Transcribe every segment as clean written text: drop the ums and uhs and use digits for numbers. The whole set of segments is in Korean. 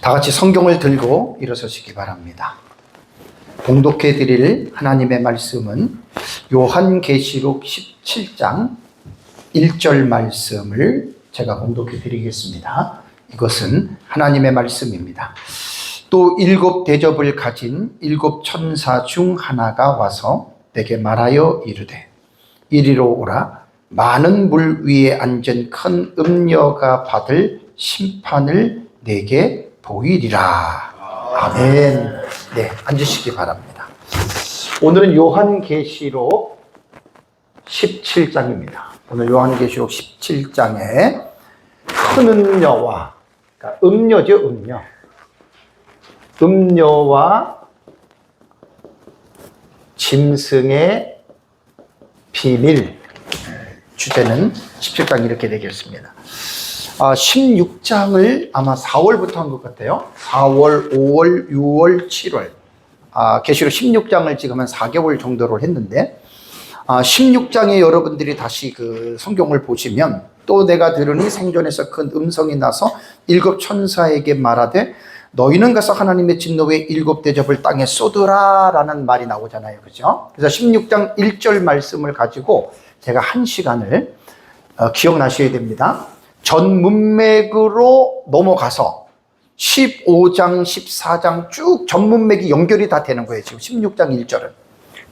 다 같이 성경을 들고 일어서시기 바랍니다. 봉독해 드릴 하나님의 말씀은 요한계시록 17장 1절 말씀을 제가 봉독해 드리겠습니다. 이것은 하나님의 말씀입니다. 또 7 대접을 가진 7 천사 중 하나가 와서 내게 말하여 이르되 이리로 오라. 많은 물 위에 앉은 큰 음녀가 받을 심판을 내게 보이리라. 아멘. 네, 앉으시기 바랍니다. 오늘은 요한계시록 17장입니다. 오늘 요한계시록 17장에 큰 음녀와, 그러니까 음녀죠, 음녀. 음녀와 짐승의 비밀. 주제는 17장 이렇게 되겠습니다. 16장을 아마 4월부터 한 것 같아요. 4월, 5월, 6월, 7월. 계시록 16장을 지금 한 4개월 정도를 했는데, 16장에 여러분들이 다시 그 성경을 보시면 또 내가 들으니 생전에서 큰 음성이 나서 7 천사에게 말하되 너희는 가서 하나님의 진노의 7 대접을 땅에 쏟으라 라는 말이 나오잖아요. 그죠? 그래서 16장 1절 말씀을 가지고 제가 1시간을 기억나셔야 됩니다. 전 문맥으로 넘어가서 15장, 14장 쭉 전 문맥이 연결이 다 되는 거예요. 지금 16장 1절은.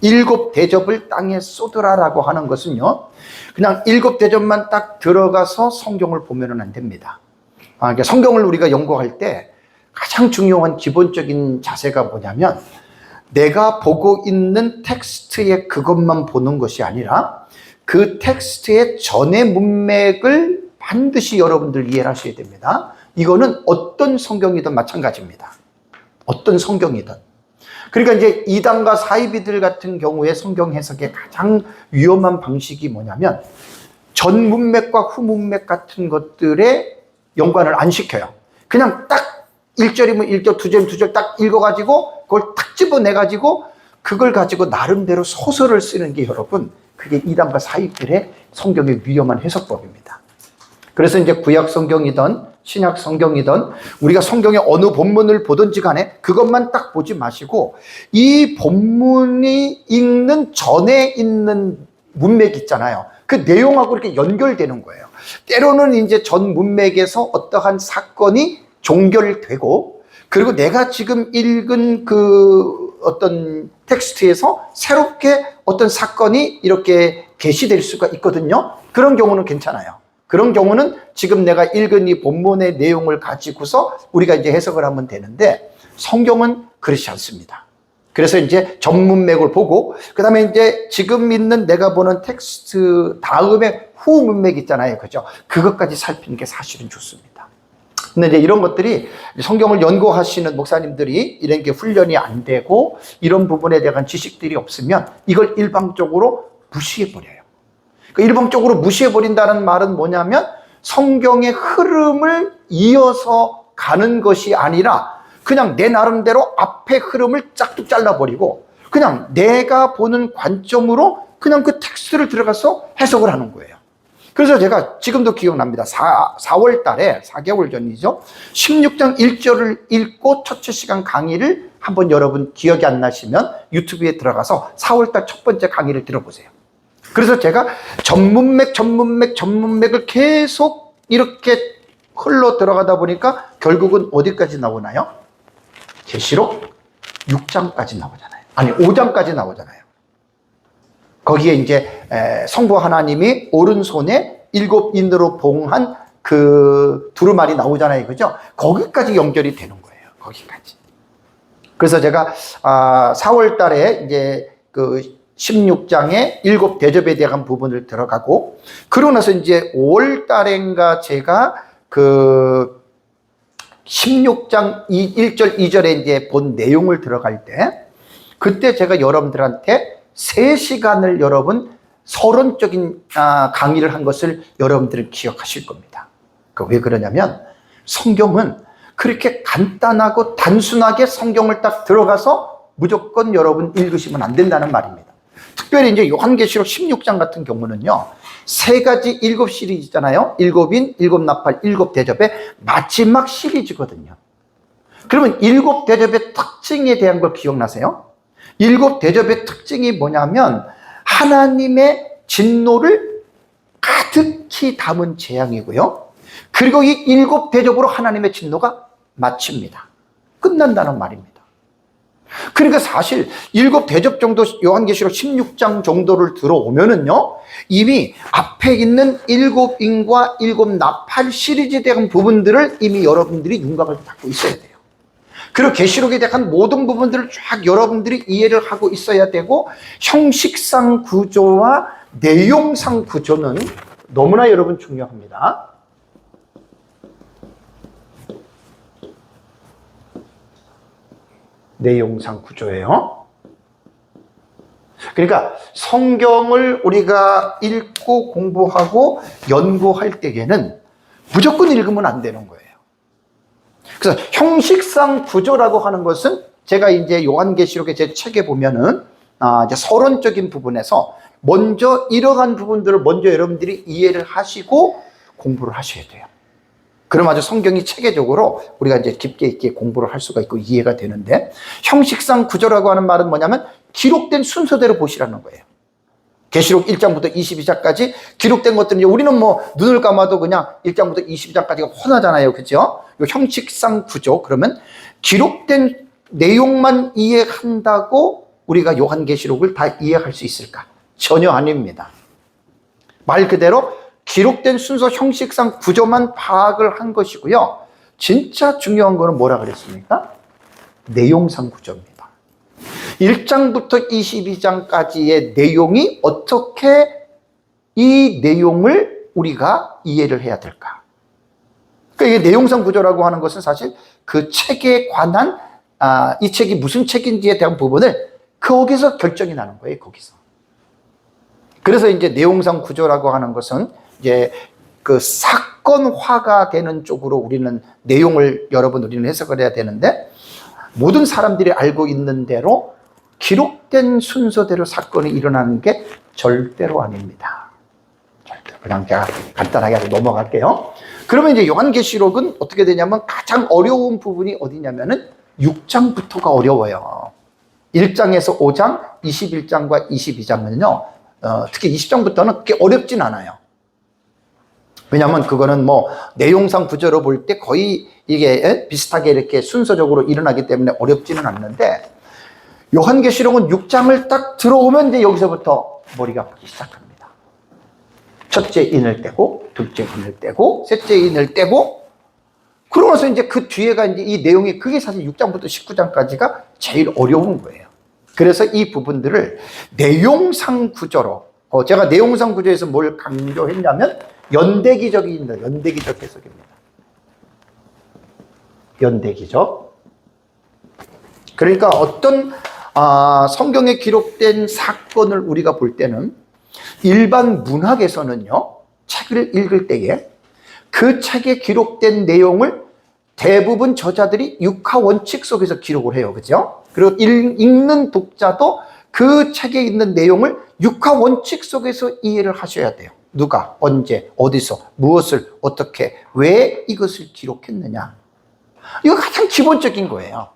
7 대접을 땅에 쏟으라라고 하는 것은요, 그냥 7 대접만 딱 들어가서 성경을 보면은 안 됩니다. 그러니까 성경을 우리가 연구할 때 가장 중요한 기본적인 자세가 뭐냐면 내가 보고 있는 텍스트의 그것만 보는 것이 아니라 그 텍스트의 전의 문맥을 반드시 여러분들 이해를 하셔야 됩니다. 이거는 어떤 성경이든 마찬가지입니다. 어떤 성경이든. 그러니까 이제 이단과 사이비들 같은 경우에 성경 해석의 가장 위험한 방식이 뭐냐면 전 문맥과 후 문맥 같은 것들에 연관을 안 시켜요. 그냥 딱 1절이면 1절, 2절이면 2절 딱 읽어가지고 그걸 딱 집어내가지고 그걸 가지고 나름대로 소설을 쓰는 게 여러분, 그게 이단과 사이비들의 성경의 위험한 해석법입니다. 그래서 이제 구약 성경이든 신약 성경이든 우리가 성경의 어느 본문을 보든지 간에 그것만 딱 보지 마시고 이 본문이 읽는 전에 있는 문맥 있잖아요. 그 내용하고 이렇게 연결되는 거예요. 때로는 이제 전 문맥에서 어떠한 사건이 종결되고 그리고 내가 지금 읽은 그 어떤 텍스트에서 새롭게 어떤 사건이 이렇게 게시될 수가 있거든요. 그런 경우는 괜찮아요. 그런 경우는 지금 내가 읽은 이 본문의 내용을 가지고서 우리가 이제 해석을 하면 되는데 성경은 그렇지 않습니다. 그래서 이제 전문맥을 보고 그 다음에 이제 지금 있는 내가 보는 텍스트 다음에 후 문맥 있잖아요. 그죠? 그것까지 살피는 게 사실은 좋습니다. 근데 이제 이런 것들이 성경을 연구하시는 목사님들이 이런 게 훈련이 안 되고 이런 부분에 대한 지식들이 없으면 이걸 일방적으로 무시해버려요. 일방적으로 무시해버린다는 말은 뭐냐면 성경의 흐름을 이어서 가는 것이 아니라 그냥 내 나름대로 앞에 흐름을 짝뚝 잘라버리고 그냥 내가 보는 관점으로 그냥 그 텍스트를 들어가서 해석을 하는 거예요. 그래서 제가 지금도 기억납니다. 4월 달에 4개월 전이죠. 16장 1절을 읽고 첫째 시간 강의를 한번 여러분 기억이 안 나시면 유튜브에 들어가서 4월 달 첫 번째 강의를 들어보세요. 그래서 제가 전문맥을 계속 이렇게 흘러 들어가다 보니까 결국은 어디까지 나오나요? 계시록 6장까지 나오잖아요. 아니 5장까지 나오잖아요. 거기에 이제 성부 하나님이 오른손에 7 인으로 봉한 그 두루마리 나오잖아요. 그죠? 거기까지 연결이 되는 거예요. 거기까지. 그래서 제가 4월 달에 이제 그 16장의 7 대접에 대한 부분을 들어가고 그러고 나서 이제 5월 달인가 제가 그 16장 1절 2절에 이제 본 내용을 들어갈 때 그때 제가 여러분들한테 3시간을 여러분 서론적인 강의를 한 것을 여러분들은 기억하실 겁니다. 왜 그러냐면 성경은 그렇게 간단하고 단순하게 성경을 딱 들어가서 무조건 여러분 읽으시면 안 된다는 말입니다. 특별히 이제 요한계시록 16장 같은 경우는요, 3가지 7 시리즈잖아요. 7인, 7 나팔, 7 대접의 마지막 시리즈거든요. 그러면 일곱 대접의 특징에 대한 걸 기억나세요? 일곱 대접의 특징이 뭐냐면 하나님의 진노를 가득히 담은 재앙이고요. 그리고 이 일곱 대접으로 하나님의 진노가 마칩니다. 끝난다는 말입니다. 그러니까 사실 일곱 대접 정도, 요한계시록 16장 정도를 들어오면은요, 이미 앞에 있는 일곱 인과 일곱 나팔 시리즈에 대한 부분들을 이미 여러분들이 윤곽을 잡고 있어야 돼요. 그리고 계시록에 대한 모든 부분들을 쫙 여러분들이 이해를 하고 있어야 되고, 형식상 구조와 내용상 구조는 너무나 여러분 중요합니다. 내용상 구조예요. 그러니까 성경을 우리가 읽고 공부하고 연구할 때에는 무조건 읽으면 안 되는 거예요. 그래서 형식상 구조라고 하는 것은 제가 이제 요한계시록의 제 책에 보면은 이제 서론적인 부분에서 먼저 이러한 부분들을 먼저 여러분들이 이해를 하시고 공부를 하셔야 돼요. 그럼 아주 성경이 체계적으로 우리가 이제 깊게 있게 공부를 할 수가 있고 이해가 되는데, 형식상 구조라고 하는 말은 뭐냐면 기록된 순서대로 보시라는 거예요. 계시록 1장부터 22장까지 기록된 것들은 우리는 뭐 눈을 감아도 그냥 1장부터 22장까지가 훤하잖아요. 그죠? 이 형식상 구조, 그러면 기록된 내용만 이해한다고 우리가 요한계시록을 다 이해할 수 있을까? 전혀 아닙니다. 말 그대로 기록된 순서 형식상 구조만 파악을 한 것이고요. 진짜 중요한 거는 뭐라 그랬습니까? 내용상 구조입니다. 1장부터 22장까지의 내용이 어떻게 이 내용을 우리가 이해를 해야 될까? 그러니까 이게 내용상 구조라고 하는 것은 사실 그 책에 관한 이 책이 무슨 책인지에 대한 부분을 거기서 결정이 나는 거예요. 거기서. 그래서 이제 내용상 구조라고 하는 것은 이제 그 사건화가 되는 쪽으로 우리는 내용을 우리는 해석을 해야 되는데, 모든 사람들이 알고 있는 대로 기록된 순서대로 사건이 일어나는 게 절대로 아닙니다. 절대로. 그냥 제가 간단하게 하고 넘어갈게요. 그러면 이제 요한계시록은 어떻게 되냐면 가장 어려운 부분이 어디냐면은 6장부터가 어려워요. 1장에서 5장, 21장과 22장은요, 특히 20장부터는 그렇게 어렵진 않아요. 왜냐하면 그거는 뭐 내용상 구조로 볼 때 거의 이게 비슷하게 이렇게 순서적으로 일어나기 때문에 어렵지는 않는데, 요한계시록은 6장을 딱 들어오면 이제 여기서부터 머리가 아프기 시작합니다. 첫째 인을 떼고, 둘째 인을 떼고, 셋째 인을 떼고, 그러면서 이제 그 뒤에가 이제 이 내용이, 그게 사실 6장부터 19장까지가 제일 어려운 거예요. 그래서 이 부분들을 내용상 구조로, 제가 내용상 구조에서 뭘 강조했냐면 연대기적입니다. 연대기적 해석입니다. 연대기적. 그러니까 어떤 성경에 기록된 사건을 우리가 볼 때는 일반 문학에서는요, 책을 읽을 때에 그 책에 기록된 내용을 대부분 저자들이 육하 원칙 속에서 기록을 해요. 그죠? 그리고 읽는 독자도 그 책에 있는 내용을 육하 원칙 속에서 이해를 하셔야 돼요. 누가, 언제, 어디서, 무엇을, 어떻게, 왜 이것을 기록했느냐. 이거 가장 기본적인 거예요.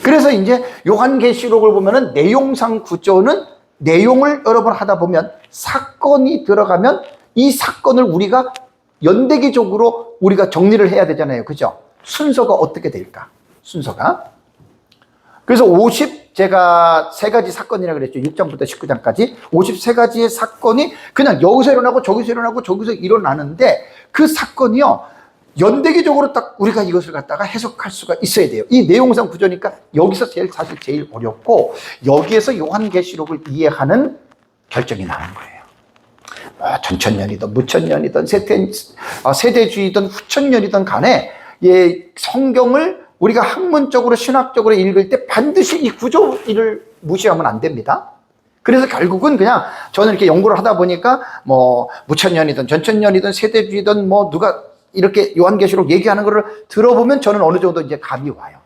그래서 이제 요한계시록을 보면은 내용상 구조는 내용을 여러 번 하다 보면 사건이 들어가면 이 사건을 우리가 연대기적으로 우리가 정리를 해야 되잖아요. 그죠? 순서가 어떻게 될까? 순서가. 그래서 제가 3가지 사건이라고 그랬죠. 6장부터 19장까지 53가지의 사건이 그냥 여기서 일어나고 저기서 일어나고 저기서 일어나는데, 그 사건이요, 연대기적으로 딱 우리가 이것을 갖다가 해석할 수가 있어야 돼요. 이 내용상 구조니까 여기서 사실 제일 어렵고, 여기에서 요한계시록을 이해하는 결정이 나는 거예요. 전천년이든 무천년이든 세대주의든 후천년이든 간에 성경을 우리가 학문적으로 신학적으로 읽을 때 반드시 이 구조를 무시하면 안 됩니다. 그래서 결국은 그냥 저는 이렇게 연구를 하다 보니까 뭐 무천년이든 전천년이든 세대주의든 뭐 누가 이렇게 요한계시록 얘기하는 거를 들어보면 저는 어느 정도 이제 감이 와요.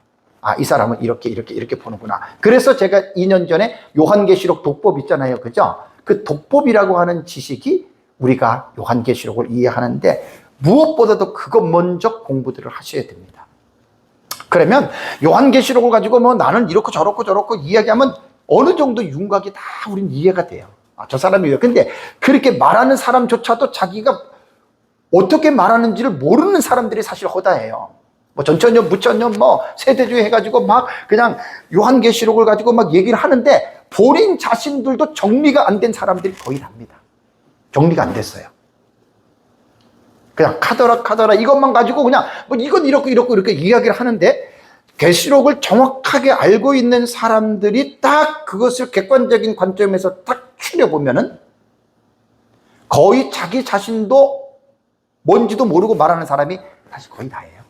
이 사람은 이렇게 보는구나. 그래서 제가 2년 전에 요한계시록 독법 있잖아요. 그죠? 그 독법이라고 하는 지식이 우리가 요한계시록을 이해하는데 무엇보다도 그것 먼저 공부들을 하셔야 됩니다. 그러면 요한계시록을 가지고 뭐 나는 이렇고 저렇고 저렇고 이야기하면 어느 정도 윤곽이 다 우린 이해가 돼요. 아, 저 사람이 왜? 근데 그렇게 말하는 사람조차도 자기가 어떻게 말하는지를 모르는 사람들이 사실 허다해요. 뭐 전천년, 무천년, 뭐 세대주의 해가지고 막 그냥 요한계시록을 가지고 막 얘기를 하는데 본인 자신들도 정리가 안 된 사람들이 거의 납니다. 정리가 안 됐어요. 그냥 카더라 이것만 가지고 그냥 뭐 이건 이렇게 이야기를 하는데 계시록을 정확하게 알고 있는 사람들이 딱 그것을 객관적인 관점에서 딱 추려보면은 거의 자기 자신도 뭔지도 모르고 말하는 사람이 사실 거의 다예요.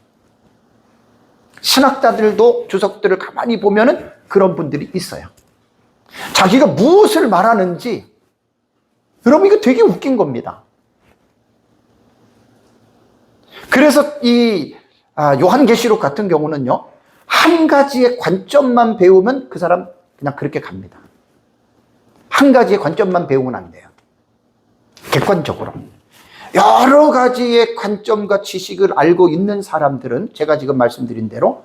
신학자들도 주석들을 가만히 보면은 그런 분들이 있어요. 자기가 무엇을 말하는지, 여러분 이거 되게 웃긴 겁니다. 그래서 이 요한계시록 같은 경우는요, 한 가지의 관점만 배우면 그 사람 그냥 그렇게 갑니다. 한 가지의 관점만 배우면 안 돼요. 객관적으로 여러 가지의 관점과 지식을 알고 있는 사람들은 제가 지금 말씀드린 대로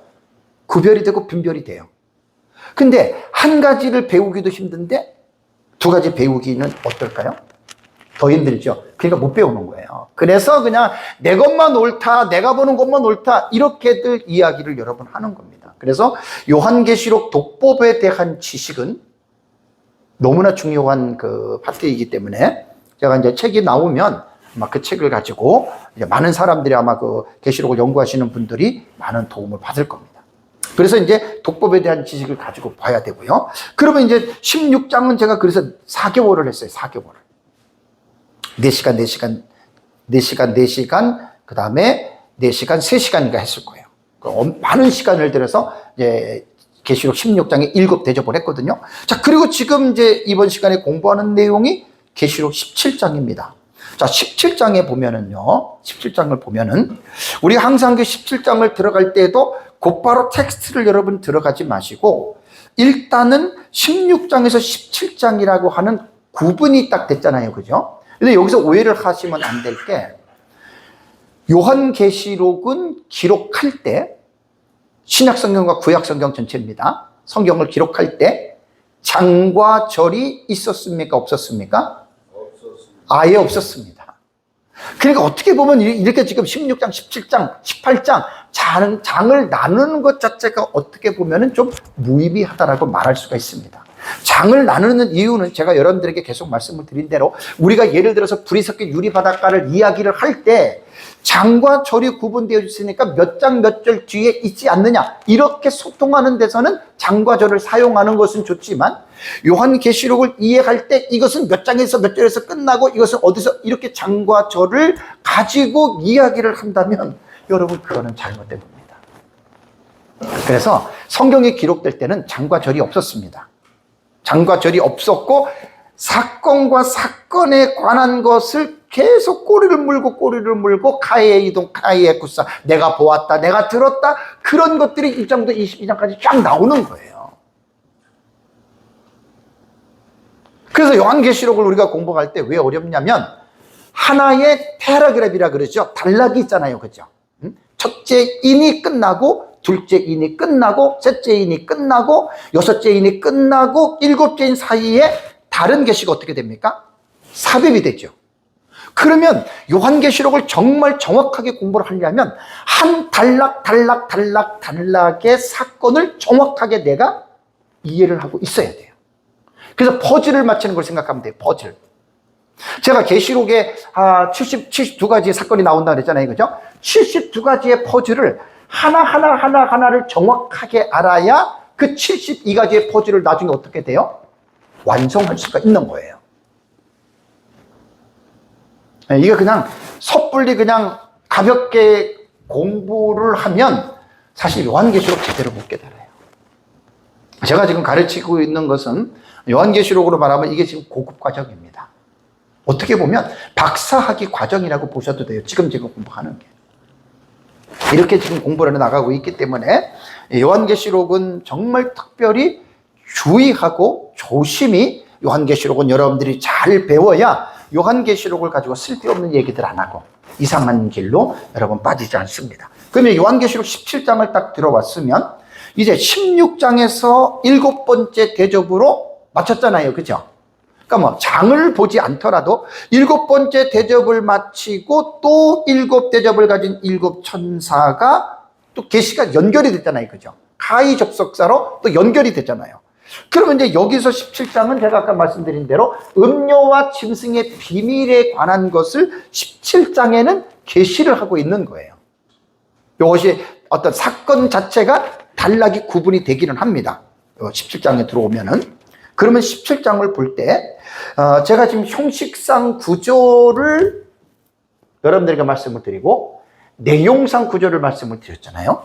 구별이 되고 분별이 돼요. 근데 한 가지를 배우기도 힘든데 두 가지 배우기는 어떨까요? 더 힘들죠. 그러니까 못 배우는 거예요. 그래서 그냥 내 것만 옳다, 내가 보는 것만 옳다, 이렇게들 이야기를 여러 번 하는 겁니다. 그래서 요한계시록 독법에 대한 지식은 너무나 중요한 그 파트이기 때문에 제가 이제 책이 나오면 아마 그 책을 가지고 이제 많은 사람들이 아마 그 계시록을 연구하시는 분들이 많은 도움을 받을 겁니다. 그래서 이제 독법에 대한 지식을 가지고 봐야 되고요. 그러면 이제 16장은 제가 그래서 4개월을 했어요. 4개월을. 4시간, 그 다음에 4시간, 3시간인가 했을 거예요. 많은 시간을 들여서 이제 계시록 16장에 7대접을 했거든요. 자, 그리고 지금 이제 이번 시간에 공부하는 내용이 계시록 17장입니다. 자, 17장에 보면은요, 17장을 보면은, 우리 항상 그 17장을 들어갈 때에도 곧바로 텍스트를 여러분 들어가지 마시고, 일단은 16장에서 17장이라고 하는 구분이 딱 됐잖아요. 그죠? 근데 여기서 오해를 하시면 안 될 게, 요한계시록은 기록할 때, 신약성경과 구약성경 전체입니다. 성경을 기록할 때, 장과 절이 있었습니까? 없었습니까? 아예 없었습니다. 그러니까 어떻게 보면 이렇게 지금 16장, 17장, 18장 장을 나누는 것 자체가 어떻게 보면 좀 무의미하다라고 말할 수가 있습니다. 장을 나누는 이유는 제가 여러분들에게 계속 말씀을 드린 대로 우리가 예를 들어서 불이 섞인 유리바닷가를 이야기를 할 때 장과 절이 구분되어 있으니까 몇 장 몇 절 뒤에 있지 않느냐, 이렇게 소통하는 데서는 장과 절을 사용하는 것은 좋지만 요한계시록을 이해할 때 이것은 몇 장에서 몇 절에서 끝나고 이것은 어디서 이렇게 장과 절을 가지고 이야기를 한다면 여러분 그거는 잘못된 겁니다. 그래서 성경이 기록될 때는 장과 절이 없었습니다. 장과 절이 없었고 사건과 사건에 관한 것을 계속 꼬리를 물고 카이의 이동, 카이의 구사, 내가 보았다, 내가 들었다, 그런 것들이 1장부터 22장까지 쫙 나오는 거예요. 그래서 요한계시록을 우리가 공부할 때 왜 어렵냐면 하나의 패러그래프라 그러죠. 단락이 있잖아요. 그죠? 첫째 인이 끝나고 둘째 인이 끝나고 셋째 인이 끝나고 여섯째 인이 끝나고 일곱째 인 사이에 다른 계시가 어떻게 됩니까? 삽입이 되죠. 그러면 요한계시록을 정말 정확하게 공부를 하려면 한 단락의 사건을 정확하게 내가 이해를 하고 있어야 돼요. 그래서 퍼즐을 맞추는 걸 생각하면 돼요. 퍼즐. 제가 계시록에 72가지의 사건이 나온다 그랬잖아요. 그죠? 72가지의 퍼즐을 하나를 정확하게 알아야 그 72가지의 퍼즐을 나중에 어떻게 돼요? 완성할 수가 있는 거예요. 이게 그냥 섣불리 그냥 가볍게 공부를 하면 사실 요한계시록 제대로 못 깨달아요. 제가 지금 가르치고 있는 것은 요한계시록으로 말하면 이게 지금 고급 과정입니다. 어떻게 보면 박사학위 과정이라고 보셔도 돼요. 지금 공부하는 게. 이렇게 지금 공부를 나가고 있기 때문에 요한계시록은 정말 특별히 주의하고 조심히 요한계시록은 여러분들이 잘 배워야 요한계시록을 가지고 쓸데없는 얘기들 안 하고 이상한 길로 여러분 빠지지 않습니다. 그러면 요한계시록 17장을 딱 들어왔으면 이제 16장에서 7번째 대접으로 마쳤잖아요. 그죠? 그러니까 뭐 장을 보지 않더라도 7번째 대접을 마치고 또 7대접을 가진 7천사가 또 계시가 연결이 됐잖아요. 그죠? 가히 접속사로 또 연결이 됐잖아요. 그러면 이제 여기서 17장은 제가 아까 말씀드린 대로 음료와 짐승의 비밀에 관한 것을 17장에는 계시를 하고 있는 거예요. 이것이 어떤 사건 자체가 단락이 구분이 되기는 합니다. 17장에 들어오면은. 그러면 17장을 볼 때 제가 지금 형식상 구조를 여러분들에게 말씀을 드리고 내용상 구조를 말씀을 드렸잖아요.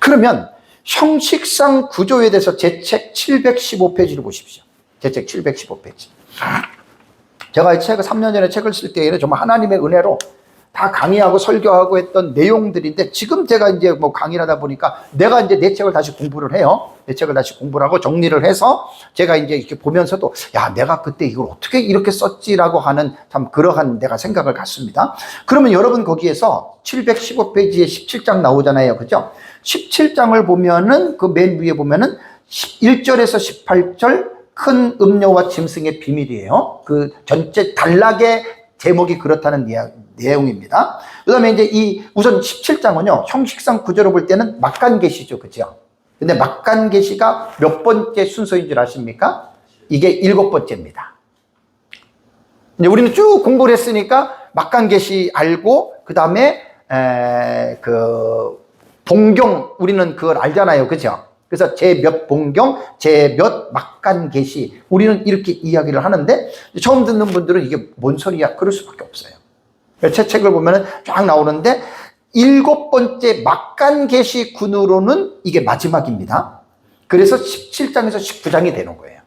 그러면 형식상 구조에 대해서 제 책 715페이지를 보십시오. 제 책 715페이지. 제가 이 책을 3년 전에 책을 쓸 때에는 정말 하나님의 은혜로 다 강의하고 설교하고 했던 내용들인데 지금 제가 이제 뭐 강의를 하다 보니까 내가 이제 내 책을 다시 공부를 해요. 내 책을 다시 공부를 하고 정리를 해서 제가 이제 이렇게 보면서도 야, 내가 그때 이걸 어떻게 이렇게 썼지라고 하는 참 그러한 내가 생각을 갖습니다. 그러면 여러분 거기에서 715페이지에 17장 나오잖아요. 그죠? 17장을 보면은 그 맨 위에 보면은 1절에서 18절 큰 음료와 짐승의 비밀이에요. 그 전체 단락의 제목이 그렇다는 내용입니다. 그 다음에 이제 우선 17장은요, 형식상 구조로 볼 때는 막간계시죠. 그죠? 근데 막간계시가 몇 번째 순서인 줄 아십니까? 이게 7번째입니다. 이제 우리는 쭉 공부를 했으니까 막간계시 알고, 그 다음에, 봉경, 우리는 그걸 알잖아요. 그죠? 그래서 제 몇 봉경, 제 몇 막간계시, 우리는 이렇게 이야기를 하는데, 처음 듣는 분들은 이게 뭔 소리야? 그럴 수밖에 없어요. 제 책을 보면은 쫙 나오는데 7번째 막간계시군으로는 이게 마지막입니다. 그래서 17장에서 19장이 되는 거예요.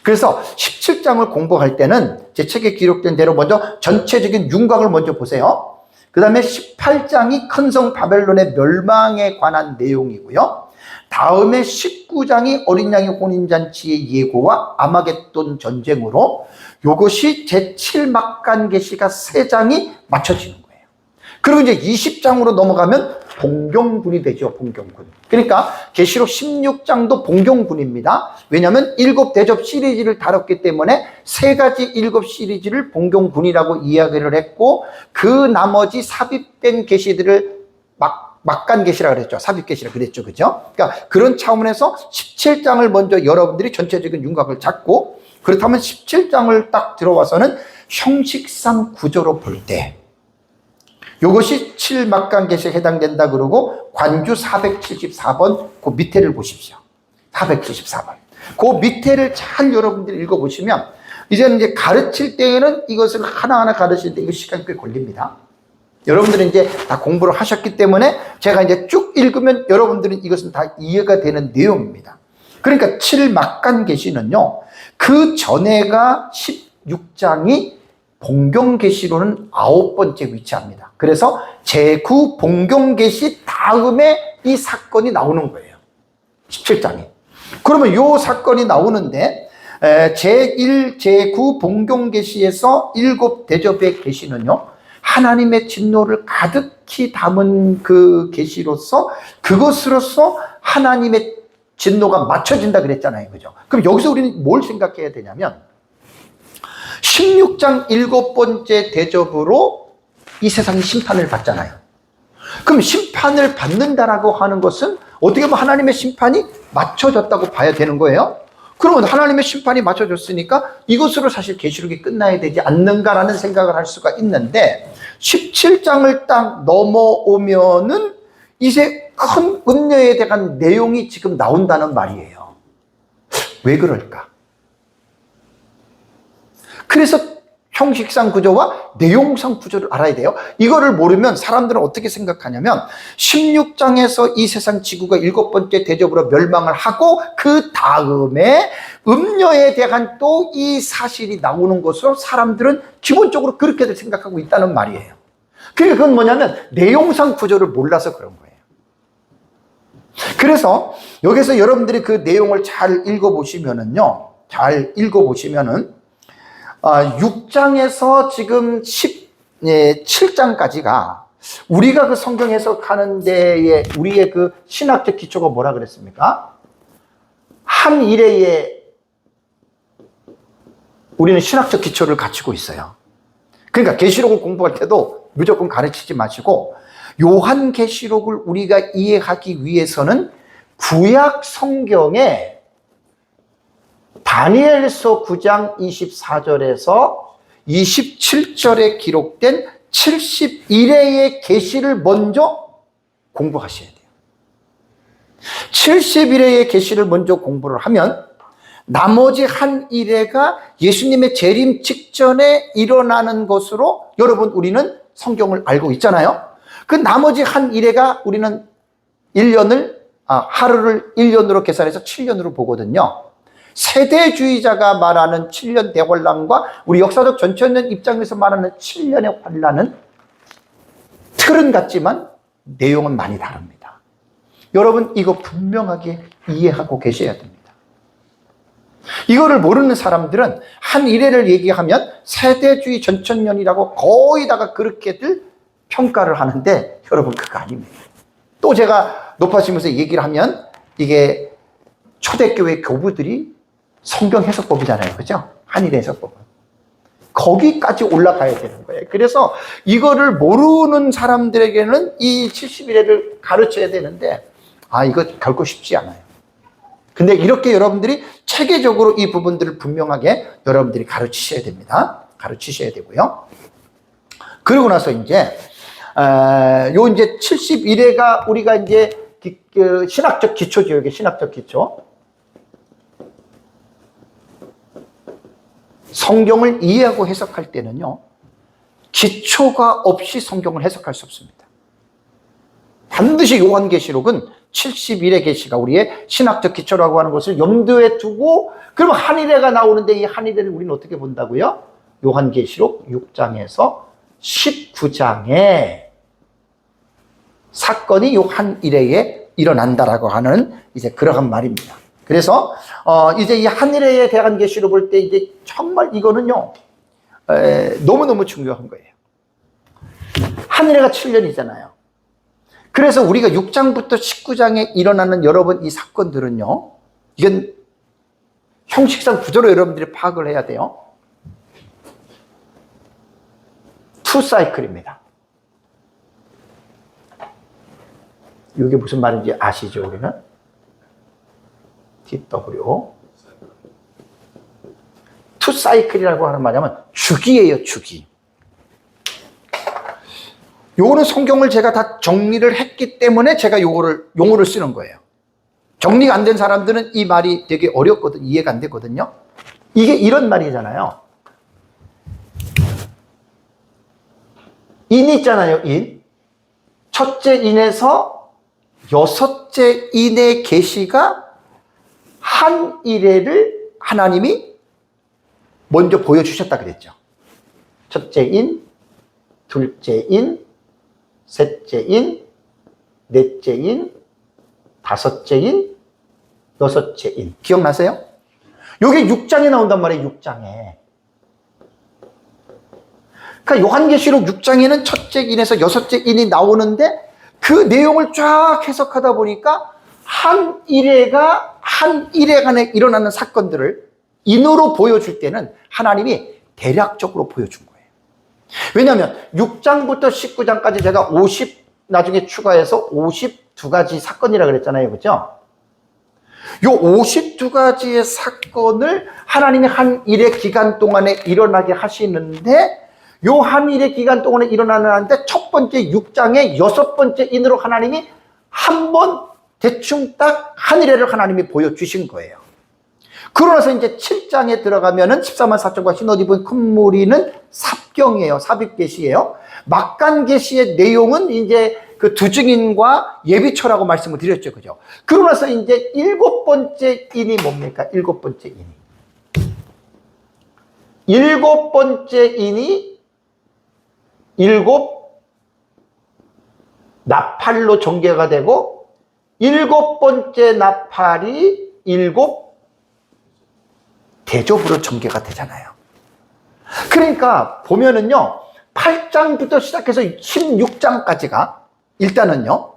그래서 17장을 공부할 때는 제 책에 기록된 대로 먼저 전체적인 윤곽을 먼저 보세요. 그 다음에 18장이 큰 성 바벨론의 멸망에 관한 내용이고요. 다음에 19장이 어린 양의 혼인잔치의 예고와 아마겟돈 전쟁으로 이것이 제7막간계시가 3장이 맞춰지는 거예요. 그리고 이제 20장으로 넘어가면 봉경군이 되죠. 봉경군. 그러니까 계시록 16장도 봉경군입니다. 왜냐하면 7대접 시리즈를 다뤘기 때문에 3가지 7 시리즈를 봉경군이라고 이야기를 했고 그 나머지 삽입된 계시들을 막간계시라 그랬죠. 삽입계시라 그랬죠. 그죠? 그러니까 그런 차원에서 17장을 먼저 여러분들이 전체적인 윤곽을 잡고 그렇다면 17장을 딱 들어와서는 형식상 구조로 볼 때 이것이 7막간계시에 해당된다 그러고 관주 474번 그 밑에를 보십시오. 474번. 그 밑에를 잘 여러분들이 읽어보시면 이제는 이제 가르칠 때에는 이것을 하나하나 가르치는데 이거 시간이 꽤 걸립니다. 여러분들은 이제 다 공부를 하셨기 때문에 제가 이제 쭉 읽으면 여러분들은 이것은 다 이해가 되는 내용입니다. 그러니까 7막간계시는요, 그 전에가 16장이 봉경계시로는 9번째 위치합니다. 그래서 제9 봉경계시 다음에 이 사건이 나오는 거예요. 17장이. 그러면 이 사건이 나오는데 제1, 제9 봉경계시에서 7대접의 계시는요, 하나님의 진노를 가득히 담은 그 계시로서 그것으로서 하나님의 진노가 맞춰진다 그랬잖아요. 그죠? 그럼 여기서 우리는 뭘 생각해야 되냐면 16장 7번째 대접으로 이 세상이 심판을 받잖아요. 그럼 심판을 받는다라고 하는 것은 어떻게 보면 하나님의 심판이 맞춰졌다고 봐야 되는 거예요. 그러면 하나님의 심판이 맞춰졌으니까 이것으로 사실 계시록이 끝나야 되지 않는가라는 생각을 할 수가 있는데 17장을 딱 넘어오면은 이제 큰 음녀에 대한 내용이 지금 나온다는 말이에요. 왜 그럴까? 그래서 형식상 구조와 내용상 구조를 알아야 돼요. 이거를 모르면 사람들은 어떻게 생각하냐면 16장에서 이 세상 지구가 7번째 대접으로 멸망을 하고 그 다음에 음녀에 대한 또 이 사실이 나오는 것으로 사람들은 기본적으로 그렇게들 생각하고 있다는 말이에요. 그러니까 그건 뭐냐면 내용상 구조를 몰라서 그런 거예요. 그래서 여기서 여러분들이 그 내용을 잘 읽어보시면은요, 잘 읽어보시면은 6장에서 지금 17장까지가 우리가 그 성경 해석하는 데에 우리의 그 신학적 기초가 뭐라 그랬습니까? 한 일회에 우리는 신학적 기초를 갖추고 있어요. 그러니까 계시록을 공부할 때도 무조건 가르치지 마시고 요한계시록을 우리가 이해하기 위해서는 구약 성경에 다니엘서 9장 24절에서 27절에 기록된 71회의 계시를 먼저 공부하셔야 돼요. 71회의 계시를 먼저 공부를 하면 나머지 한 일회가 예수님의 재림 직전에 일어나는 것으로 여러분 우리는 성경을 알고 있잖아요. 그 나머지 한 일회가 우리는 하루를 1년으로 계산해서 7년으로 보거든요. 세대주의자가 말하는 7년 대환란과 우리 역사적 전천년 입장에서 말하는 7년의 환란은 틀은 같지만 내용은 많이 다릅니다. 여러분 이거 분명하게 이해하고 계셔야 됩니다. 이거를 모르는 사람들은 한 일회를 얘기하면 세대주의 전천년이라고 거의 다가 그렇게들 평가를 하는데 여러분 그거 아닙니다. 또 제가 높아지면서 얘기를 하면 이게 초대교회 교부들이 성경 해석법이잖아요. 그죠? 한일의 해석법은. 거기까지 올라가야 되는 거예요. 그래서 이거를 모르는 사람들에게는 이 71회를 가르쳐야 되는데 이거 결코 쉽지 않아요. 근데 이렇게 여러분들이 체계적으로 이 부분들을 분명하게 여러분들이 가르치셔야 됩니다. 가르치셔야 되고요. 그러고 나서 이제 71회가 우리가 이제 신학적 기초죠. 이게 신학적 기초. 성경을 이해하고 해석할 때는요, 기초가 없이 성경을 해석할 수 없습니다. 반드시 요한계시록은 71회 계시가 우리의 신학적 기초라고 하는 것을 염두에 두고, 그러면 한일회가 나오는데 이 한일회를 우리는 어떻게 본다고요? 요한계시록 6장에서 19장에 사건이 요 한일회에 일어난다라고 하는 이제 그러한 말입니다. 그래서 이제 이 한일회에 대한 계시를 볼 때 이제 정말 이거는요 너무너무 중요한 거예요. 한일회가 7년이잖아요. 그래서 우리가 6장부터 19장에 일어나는 여러분 이 사건들은요, 이건 형식상 구조로 여러분들이 파악을 해야 돼요. 투 사이클입니다. 이게 무슨 말인지 아시죠, 우리는? TW. 투 사이클이라고 하는 말이냐면 주기예요, 주기. 요거는 성경을 제가 다 정리를 했기 때문에 제가 용어를 쓰는 거예요. 정리가 안 된 사람들은 이 말이 되게 어렵거든, 이해가 안 되거든요. 이게 이런 말이잖아요. 인 있잖아요, 인. 첫째 인에서 여섯째 인의 계시가 한 일회를 하나님이 먼저 보여주셨다 그랬죠. 첫째 인, 둘째 인, 셋째 인, 넷째 인, 다섯째 인, 여섯째 인. 기억나세요? 요게 6장에 나온단 말이에요, 6장에. 그러니까 요한계시록 6장에는 첫째 인에서 여섯째 인이 나오는데 그 내용을 쫙 해석하다 보니까 한 일회간에 일어나는 사건들을 인으로 보여줄 때는 하나님이 대략적으로 보여준 거예요. 왜냐하면 6장부터 19장까지 제가 나중에 추가해서 52가지 사건이라고 그랬잖아요. 그죠? 요 52가지의 사건을 하나님이 한 일의 기간 동안에 일어나게 하시는데 요 한 일의 기간 동안에 일어나는데 첫 번째 6장의 6번째 인으로 하나님이 한 번 대충 딱 한 일회를 하나님이 보여주신 거예요. 그러나서 이제 7장에 들어가면은 14만 4천과 흰옷 입은 큰 무리는 삽경이에요. 삽입계시예요. 막간계시의 내용은 이제 그 두 증인과 예비처라고 말씀을 드렸죠. 그죠? 그러나서 이제 7번째 인이 뭡니까? 7번째 인이. 7번째 인이 7 나팔로 전개가 되고 7번째 나팔이 7 대접으로 전개가 되잖아요. 그러니까 보면은요, 8장부터 시작해서 16장까지가 일단은요.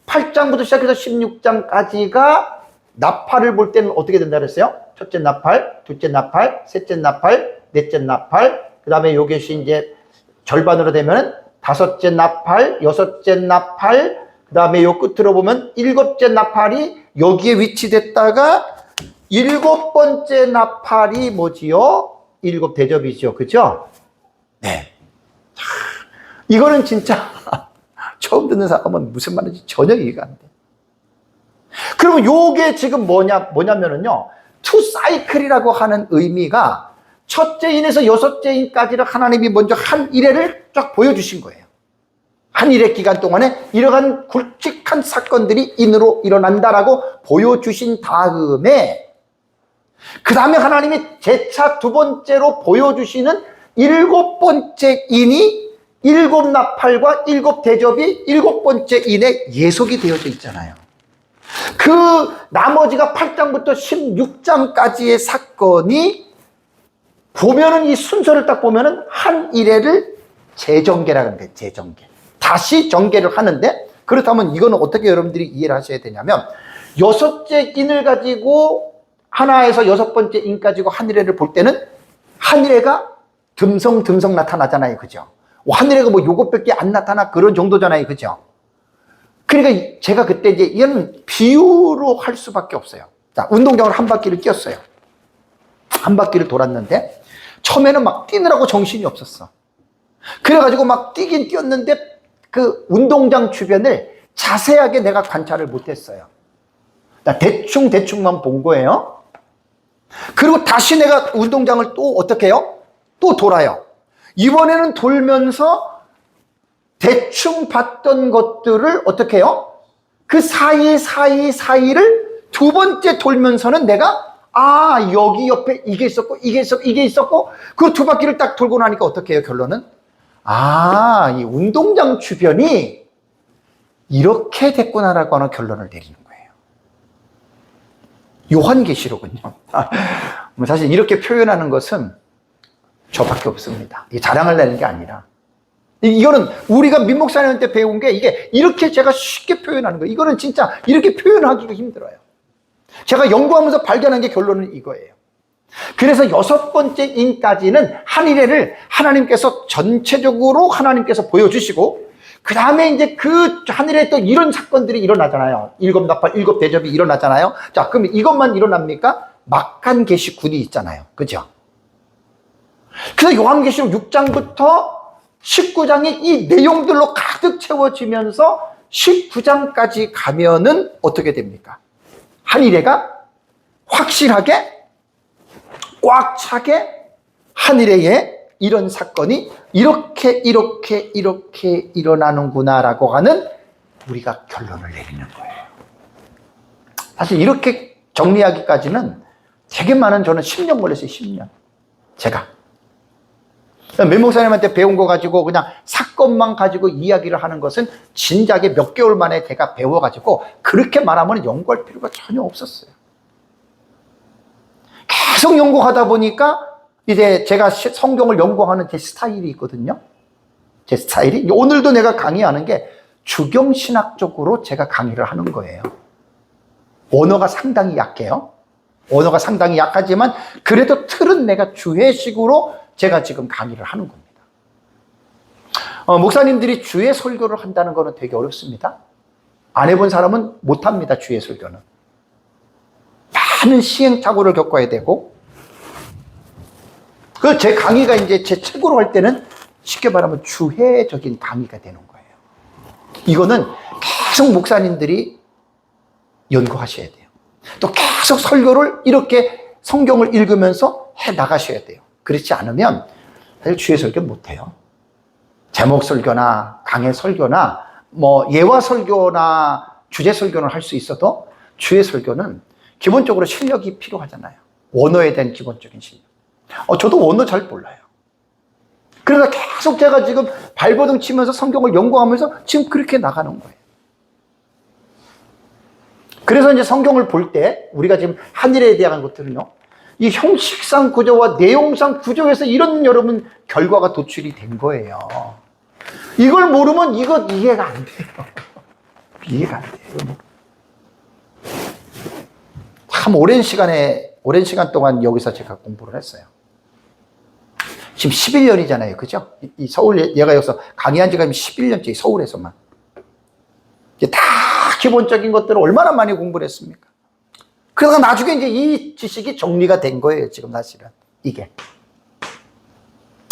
8장부터 시작해서 16장까지가 나팔을 볼 때는 어떻게 된다 그랬어요? 첫째 나팔, 둘째 나팔, 셋째 나팔, 넷째 나팔, 그 다음에 요것이 이제 절반으로 되면 다섯째 나팔, 여섯째 나팔, 그 다음에 요 끝으로 보면 일곱째 나팔이 여기에 위치됐다가 일곱 번째 나팔이 뭐지요? 일곱 대접이죠. 그죠? 네. 이거는 진짜 처음 듣는 사람은 무슨 말인지 전혀 이해가 안 돼. 그러면 요게 지금 뭐냐면은요, 투 사이클이라고 하는 의미가 첫째 인에서 여섯째 인까지를 하나님이 먼저 한 이래를 쫙 보여주신 거예요. 한 일의 기간 동안에 이러한 굵직한 사건들이 인으로 일어난다라고 보여주신 다음에 그 다음에 하나님이 재차 두 번째로 보여주시는 일곱 번째 인이 일곱 나팔과 일곱 대접이 일곱 번째 인에 예속이 되어져 있잖아요. 그 나머지가 8장부터 16장까지의 사건이 보면은 이 순서를 딱 보면은 한 일회를 재정계라고 하는 거예요. 재정계. 다시 정계를 하는데, 그렇다면 이거는 어떻게 여러분들이 이해를 하셔야 되냐면, 여섯째 인을 가지고 하나에서 여섯 번째 인 가지고 한 일회를 볼 때는 한 일회가 듬성듬성 나타나잖아요. 그죠? 한 일회가 뭐 요것밖에 안 나타나 그런 정도잖아요. 그죠? 그러니까 제가 그때 이제 이거는 비유로 할 수밖에 없어요. 자, 운동장을 한 바퀴를 뛰었어요. 한 바퀴를 돌았는데 처음에는 막 뛰느라고 정신이 없었어. 그래가지고 막 뛰긴 뛰었는데 그 운동장 주변을 자세하게 내가 관찰을 못했어요. 나 대충만 본 거예요. 그리고 다시 내가 운동장을 또 어떻게 해요? 또 돌아요. 이번에는 돌면서 대충 봤던 것들을 어떻게 해요? 그 사이를 두 번째 돌면서는 내가 여기 옆에 이게 있었고 그 두 바퀴를 딱 돌고 나니까 어떻게 해요? 결론은 이 운동장 주변이 이렇게 됐구나라고 하는 결론을 내리는 거예요. 요한계시록은요. 사실 이렇게 표현하는 것은 저밖에 없습니다. 이 자랑을 내는 게 아니라 이거는 우리가 민 목사님한테 배운 게 이게 이렇게 제가 쉽게 표현하는 거예요. 이거는 진짜 이렇게 표현하기가 힘들어요. 제가 연구하면서 발견한 게 결론은 이거예요. 그래서 여섯 번째 인까지는 한 일회를 하나님께서 전체적으로 하나님께서 보여주시고 그 다음에 이제 그 한 일에 또 이런 사건들이 일어나잖아요. 일곱 나팔, 일곱 대접이 일어나잖아요. 자, 그럼 이것만 일어납니까? 막간계시 9이 있잖아요. 그죠? 그래서 요한계시록 6장부터 19장이 이 내용들로 가득 채워지면서 19장까지 가면은 어떻게 됩니까? 한 일회가 확실하게 꽉 차게 한 일회에 이런 사건이 이렇게 일어나는구나라고 하는 우리가 결론을 내리는 거예요. 사실 이렇게 정리하기까지는 되게 많은 저는 10년 걸렸어요. 10년. 제가. 매 목사님한테 배운 거 가지고 그냥 사건만 가지고 이야기를 하는 것은 진작에 몇 개월 만에 제가 배워가지고 그렇게 말하면 연구할 필요가 전혀 없었어요. 계속 연구하다 보니까 이제 제가 성경을 연구하는 제 스타일이 있거든요. 제 스타일이. 오늘도 내가 강의하는 게 주경신학적으로 제가 강의를 하는 거예요. 언어가 상당히 약해요. 언어가 상당히 약하지만 그래도 틀은 내가 주회식으로 제가 지금 강의를 하는 겁니다. 목사님들이 주의 설교를 한다는 거는 되게 어렵습니다. 안 해본 사람은 못합니다. 주의 설교는. 많은 시행착오를 겪어야 되고 그 제 강의가 이제 제 책으로 할 때는 쉽게 말하면 주회적인 강의가 되는 거예요. 이거는 계속 목사님들이 연구하셔야 돼요. 또 계속 설교를 이렇게 성경을 읽으면서 해 나가셔야 돼요. 그렇지 않으면 사실 주의 설교 못해요. 제목 설교나 강해 설교나 뭐 예화 설교나 주제 설교는 할 수 있어도 주의 설교는 기본적으로 실력이 필요하잖아요. 원어에 대한 기본적인 실력. 저도 원어 잘 몰라요. 그래서 계속 제가 지금 발버둥 치면서 성경을 연구하면서 지금 그렇게 나가는 거예요. 그래서 이제 성경을 볼 때 우리가 지금 한 일에 대한 것들은요, 이 형식상 구조와 내용상 구조에서 이런 여러분 결과가 도출이 된 거예요. 이걸 모르면 이거 이해가 안 돼요. 이해가 안 돼요. 참 오랜 시간 동안 여기서 제가 공부를 했어요. 지금 11년이잖아요. 그죠? 이 서울, 얘가 여기서 강의한 지가 11년째, 서울에서만. 이게 다 기본적인 것들을 얼마나 많이 공부를 했습니까? 그러다가 나중에 이제 이 지식이 정리가 된 거예요, 지금 사실은. 이게.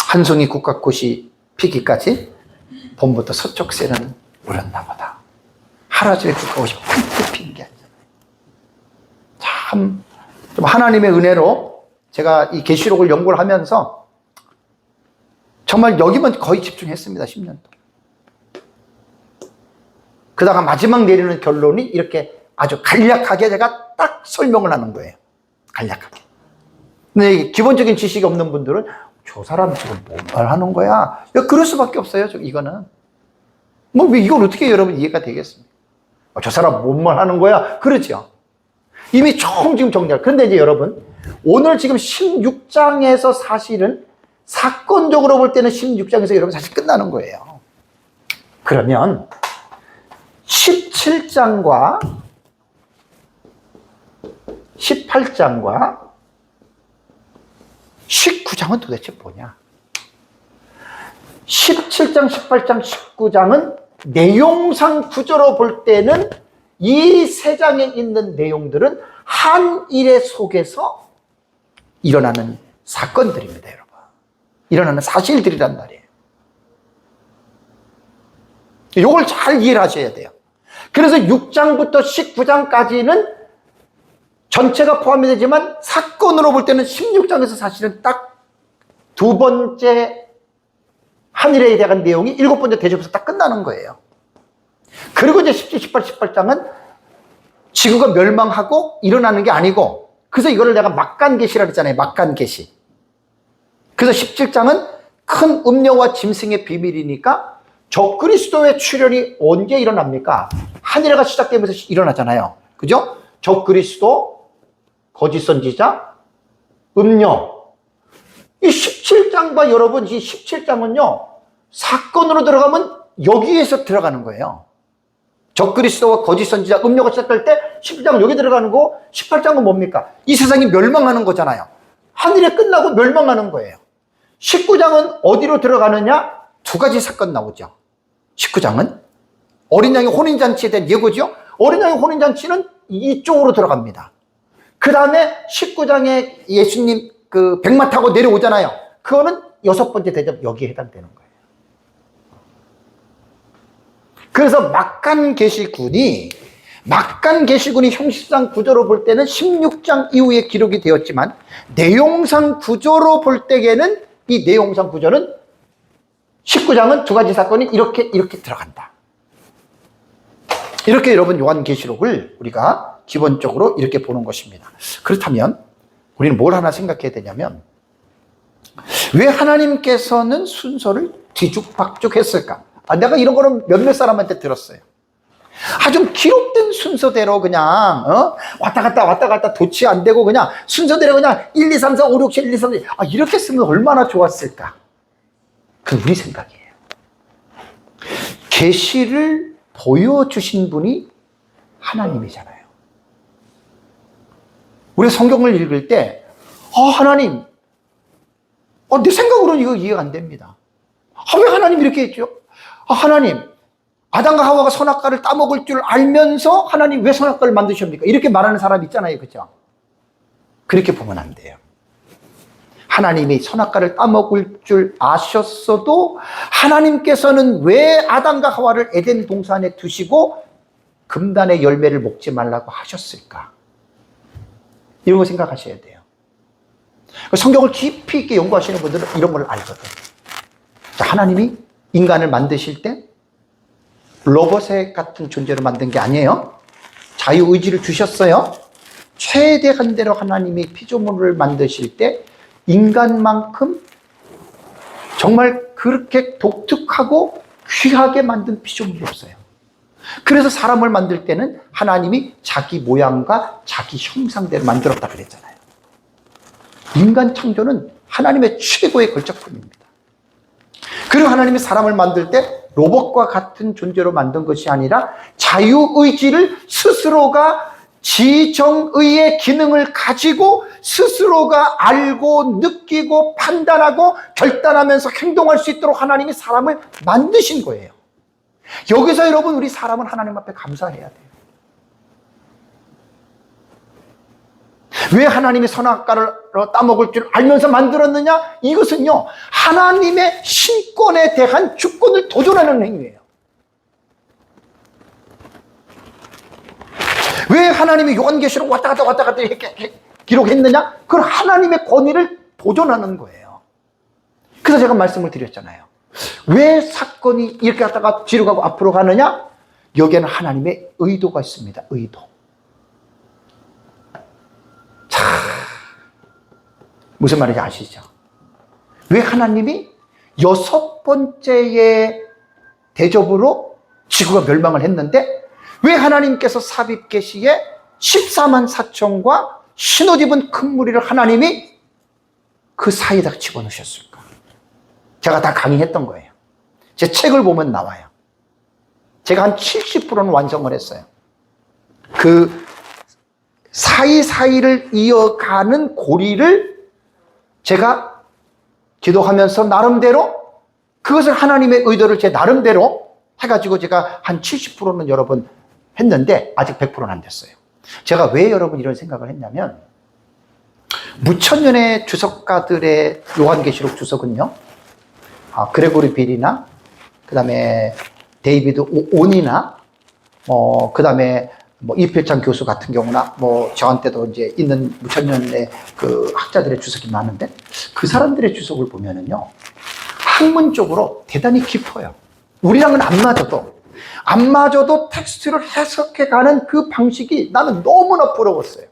한송이 국화꽃이 피기까지 봄부터 서쪽 새는 울었나 보다. 하루아침에 국화꽃이 팡긋 피는 게 아니잖아요. 참, 좀 하나님의 은혜로 제가 이 계시록을 연구를 하면서 정말 여기만 거의 집중했습니다, 10년 동안. 그러다가 마지막 내리는 결론이 이렇게 아주 간략하게 제가 딱 설명을 하는 거예요. 간략하게. 근데 기본적인 지식이 없는 분들은 저 사람 지금 뭔 말 하는 거야? 그럴 수밖에 없어요, 이거는. 뭐, 이걸 어떻게 여러분 이해가 되겠습니까? 저 사람 뭔 말 하는 거야? 그러죠. 이미 총 지금 정리할. 그런데 이제 여러분, 오늘 지금 16장에서 사실은 사건적으로 볼 때는 16장에서 여러분 사실 끝나는 거예요. 그러면 17장과 18장과 19장은 도대체 뭐냐? 17장, 18장, 19장은 내용상 구조로 볼 때는 이 세 장에 있는 내용들은 한 일의 속에서 일어나는 사건들입니다, 여러분. 일어나는 사실들이란 말이에요. 이걸 잘 이해를 하셔야 돼요. 그래서 6장부터 19장까지는 전체가 포함이 되지만 사건으로 볼 때는 16장에서 사실은 딱 두 번째 한일에 대한 내용이 일곱 번째 대접에서 딱 끝나는 거예요. 그리고 이제 17, 18, 18장은 지구가 멸망하고 일어나는 게 아니고, 그래서 이거를 내가 막간계시라고 했잖아요. 막간계시. 그래서 17장은 큰 음녀와 짐승의 비밀이니까 적그리스도의 출현이 언제 일어납니까? 한일회가 시작되면서 일어나잖아요. 그죠? 적그리스도, 거짓 선지자, 음녀. 이 17장과 여러분, 이 17장은요, 사건으로 들어가면 여기에서 들어가는 거예요. 적그리스도와 거짓 선지자, 음녀가 시작될 때 17장은 여기 들어가는 거, 18장은 뭡니까? 이 세상이 멸망하는 거잖아요. 한일회 끝나고 멸망하는 거예요. 19장은 어디로 들어가느냐? 두 가지 사건 나오죠. 19장은 어린 양의 혼인잔치에 대한 예고죠. 어린 양의 혼인잔치는 이쪽으로 들어갑니다. 그 다음에 19장에 예수님 그 백마 타고 내려오잖아요. 그거는 여섯 번째 대접, 여기에 해당되는 거예요. 그래서 막간계시군이 형식상 구조로 볼 때는 16장 이후에 기록이 되었지만 내용상 구조로 볼 때에는 이 내용상 구조는 19장은 두 가지 사건이 이렇게 들어간다. 이렇게 여러분 요한계시록을 우리가 기본적으로 이렇게 보는 것입니다. 그렇다면 우리는 뭘 하나 생각해야 되냐면, 왜 하나님께서는 순서를 뒤죽박죽 했을까? 내가 이런 거는 몇몇 사람한테 들었어요. 좀 기록된 순서대로 그냥 왔다 갔다 도치 안 되고 그냥 순서대로 그냥 1, 2, 3, 4, 5, 6, 7, 1, 2, 3, 4 이렇게 쓰면 얼마나 좋았을까? 그건 우리 생각이에요. 계시를 보여주신 분이 하나님이잖아요. 우리 성경을 읽을 때 하나님, 내 생각으로는 이거 이해가 안 됩니다. 왜 하나님 이렇게 했죠? 하나님, 아담과 하와가 선악과를 따먹을 줄 알면서 하나님 왜 선악과를 만드십니까? 이렇게 말하는 사람 있잖아요. 그죠? 그렇게 보면 안 돼요. 하나님이 선악과를 따먹을 줄 아셨어도 하나님께서는 왜 아담과 하와를 에덴 동산에 두시고 금단의 열매를 먹지 말라고 하셨을까? 이런 거 생각하셔야 돼요. 성경을 깊이 있게 연구하시는 분들은 이런 걸 알거든. 하나님이 인간을 만드실 때 로봇의 같은 존재로 만든 게 아니에요. 자유의지를 주셨어요. 최대한 대로 하나님이 피조물을 만드실 때 인간만큼 정말 그렇게 독특하고 귀하게 만든 피조물이 없어요. 그래서 사람을 만들 때는 하나님이 자기 모양과 자기 형상대로 만들었다 그랬잖아요. 인간 창조는 하나님의 최고의 걸작품입니다. 그리고 하나님이 사람을 만들 때 로봇과 같은 존재로 만든 것이 아니라 자유의지를 스스로가 지정의의 기능을 가지고 스스로가 알고 느끼고 판단하고 결단하면서 행동할 수 있도록 하나님이 사람을 만드신 거예요. 여기서 여러분, 우리 사람은 하나님 앞에 감사해야 돼요. 왜 하나님이 선악과를 따먹을 줄 알면서 만들었느냐? 이것은요, 하나님의 신권에 대한 주권을 도전하는 행위예요. 왜 하나님이 요한계시록 왔다 갔다 기록했느냐? 그건 하나님의 권위를 도전하는 거예요. 그래서 제가 말씀을 드렸잖아요. 왜 사건이 이렇게 갔다가 뒤로 가고 앞으로 가느냐? 여기에는 하나님의 의도가 있습니다. 의도. 자, 무슨 말인지 아시죠? 왜 하나님이 6번째의 대접으로 지구가 멸망을 했는데 왜 하나님께서 삽입계시에 14만 4천과 신옷 입은 큰 무리를 하나님이 그 사이에다 집어넣으셨을까? 제가 다 강의했던 거예요. 제 책을 보면 나와요. 제가 한 70%는 완성을 했어요. 그 사이사이를 이어가는 고리를 제가 기도하면서 나름대로 그것을 하나님의 의도를 제 나름대로 해가지고 제가 한 70%는 여러분 했는데 아직 100%는 안 됐어요. 제가 왜 여러분 이런 생각을 했냐면 무천년의 주석가들의 요한계시록 주석은요, 그레고리 빌이나 그 다음에 데이비드 온이나 그 다음에 이필창 교수 같은 경우나 저한테도 이제 있는 무천년의 그 학자들의 주석이 많은데 그 사람들의 주석을 보면은요, 학문적으로 대단히 깊어요. 우리랑은 안 맞아도 텍스트를 해석해가는 그 방식이 나는 너무나 부러웠어요.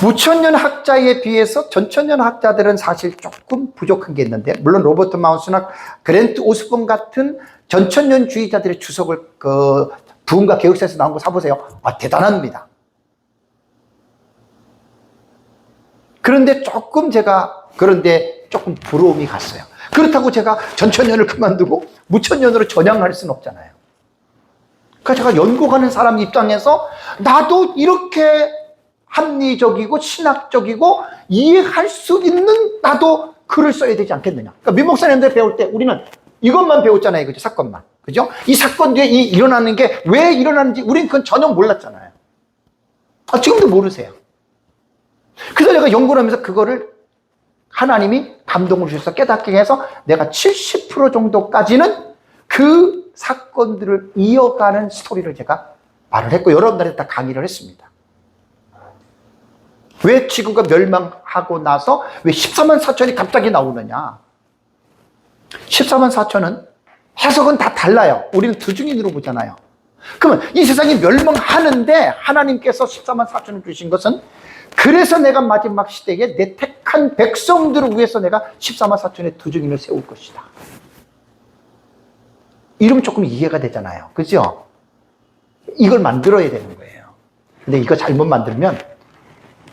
무천년 학자에 비해서 전천년 학자들은 사실 조금 부족한 게 있는데, 물론 로버트 마우스나 그랜트 오스본 같은 전천년주의자들의 주석을 부흥과 개혁사에서 나온 거 사보세요. 대단합니다. 그런데 조금 부러움이 갔어요. 그렇다고 제가 전천년을 그만두고 무천년으로 전향할 수는 없잖아요. 그러니까 제가 연구하는 사람 입장에서 나도 이렇게 합리적이고 신학적이고 이해할 수 있는 나도 글을 써야 되지 않겠느냐. 그러니까 민 목사님들 배울 때 우리는 이것만 배웠잖아요. 그죠? 사건만. 그죠? 이 사건 뒤에 일어나는 게 왜 일어나는지 우린 그건 전혀 몰랐잖아요. 지금도 모르세요. 그래서 제가 연구를 하면서 그거를 하나님이 감동을 주셔서 깨닫게 해서 내가 70% 정도까지는 그 사건들을 이어가는 스토리를 제가 말을 했고 여러분들한테 다 강의를 했습니다. 왜 지구가 멸망하고 나서 왜 14만 4천이 갑자기 나오느냐? 14만 4천은 해석은 다 달라요. 우리는 두중인으로 보잖아요. 그러면 이 세상이 멸망하는데 하나님께서 14만 4천을 주신 것은 그래서 내가 마지막 시대에 내 택한 백성들을 위해서 내가 14만 4천의 두중인을 세울 것이다. 이러면 조금 이해가 되잖아요. 그죠? 이걸 만들어야 되는 거예요. 근데 이거 잘못 만들면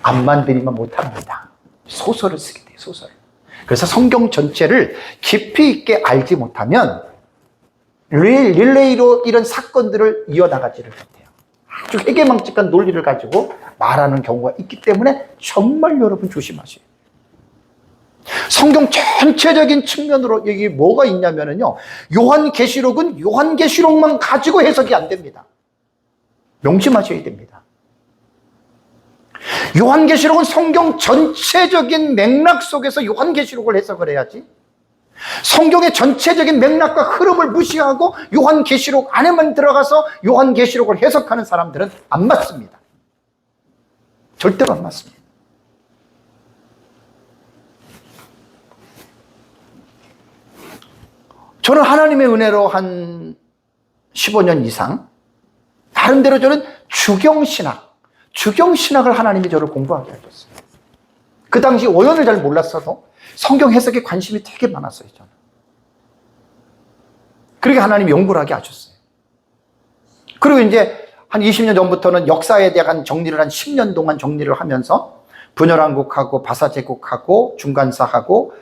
안 만들면 못합니다. 소설을 쓰게 돼요. 소설. 그래서 성경 전체를 깊이 있게 알지 못하면 릴레이로 이런 사건들을 이어나가지를 못해요. 아주 회개망측한 논리를 가지고 말하는 경우가 있기 때문에 정말 여러분 조심하세요. 성경 전체적인 측면으로 여기 뭐가 있냐면요, 요한계시록은 요한계시록만 가지고 해석이 안 됩니다. 명심하셔야 됩니다. 요한계시록은 성경 전체적인 맥락 속에서 요한계시록을 해석을 해야지, 성경의 전체적인 맥락과 흐름을 무시하고 요한계시록 안에만 들어가서 요한계시록을 해석하는 사람들은 안 맞습니다. 절대로 안 맞습니다. 저는 하나님의 은혜로 한 15년 이상 나름대로 저는 주경신학을 하나님이 저를 공부하게 해줬어요. 그 당시 원어를 잘 몰랐어도 성경 해석에 관심이 되게 많았어요. 저는. 그렇게 하나님이 연구를 하게 하셨어요. 그리고 이제 한 20년 전부터는 역사에 대한 정리를 한 10년 동안 정리를 하면서 분열왕국하고 바사제국하고 중간사하고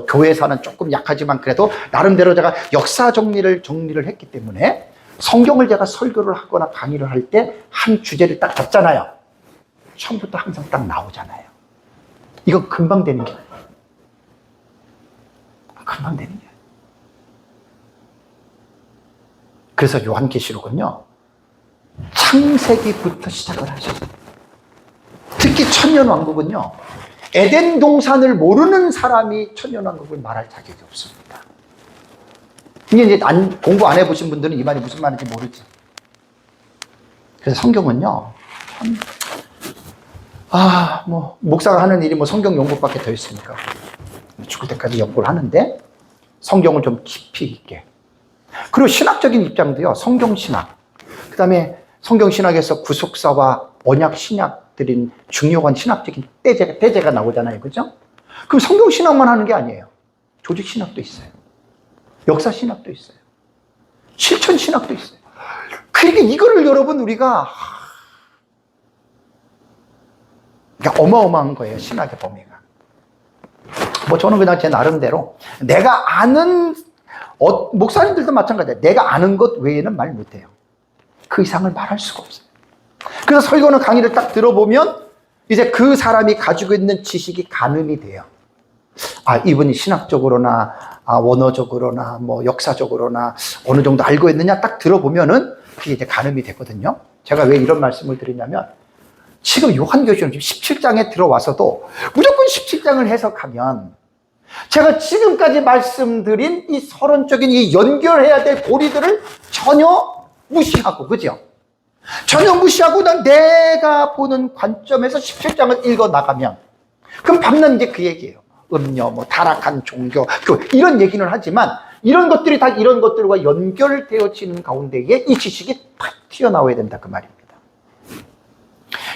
교회사는 조금 약하지만 그래도 나름대로 제가 역사 정리를 했기 때문에 성경을 제가 설교를 하거나 강의를 할 때 한 주제를 딱 잡잖아요. 처음부터 항상 딱 나오잖아요. 이건 금방 되는 게 아니에요. 금방 되는 게 아니에요. 그래서 요한계시록은요, 창세기부터 시작을 하셨어요. 특히 천년왕국은요, 에덴 동산을 모르는 사람이 천년왕국을 말할 자격이 없습니다. 이게 이제 공부 안 해보신 분들은 이 말이 무슨 말인지 모르죠. 그래서 성경은요, 목사가 하는 일이 성경 연구밖에 더 있으니까 죽을 때까지 연구를 하는데 성경을 좀 깊이 있게. 그리고 신학적인 입장도요, 성경신학. 그 다음에 성경신학에서 구속사와 언약 신학들인 중요한 신학적인 대제가 나오잖아요. 그죠? 그럼 성경신학만 하는 게 아니에요. 조직신학도 있어요. 역사신학도 있어요. 실천신학도 있어요. 그러니까 이거를 여러분 우리가 어마어마한 거예요. 신학의 범위가. 저는 그냥 제 나름대로 내가 아는 목사님들도 마찬가지예요. 내가 아는 것 외에는 말 못해요. 그 이상을 말할 수가 없어요. 그래서 설교나 강의를 딱 들어보면 이제 그 사람이 가지고 있는 지식이 가늠이 돼요. 이분이 신학적으로나 원어적으로나 역사적으로나 어느 정도 알고 있느냐 딱 들어보면은 그게 이제 가늠이 되거든요. 제가 왜 이런 말씀을 드리냐면 지금 요한계시록 17장에 들어와서도 무조건 17장을 해석하면 제가 지금까지 말씀드린 이 서론적인 이 연결해야 될 고리들을 전혀 무시하고, 그죠? 전혀 무시하고 내가 보는 관점에서 17장을 읽어 나가면 그럼 밤낮 이제 그 얘기예요. 음녀, 타락한 종교, 이런 얘기는 하지만 이런 것들이 다 이런 것들과 연결되어지는 가운데에 이 지식이 팍 튀어나와야 된다 그 말입니다.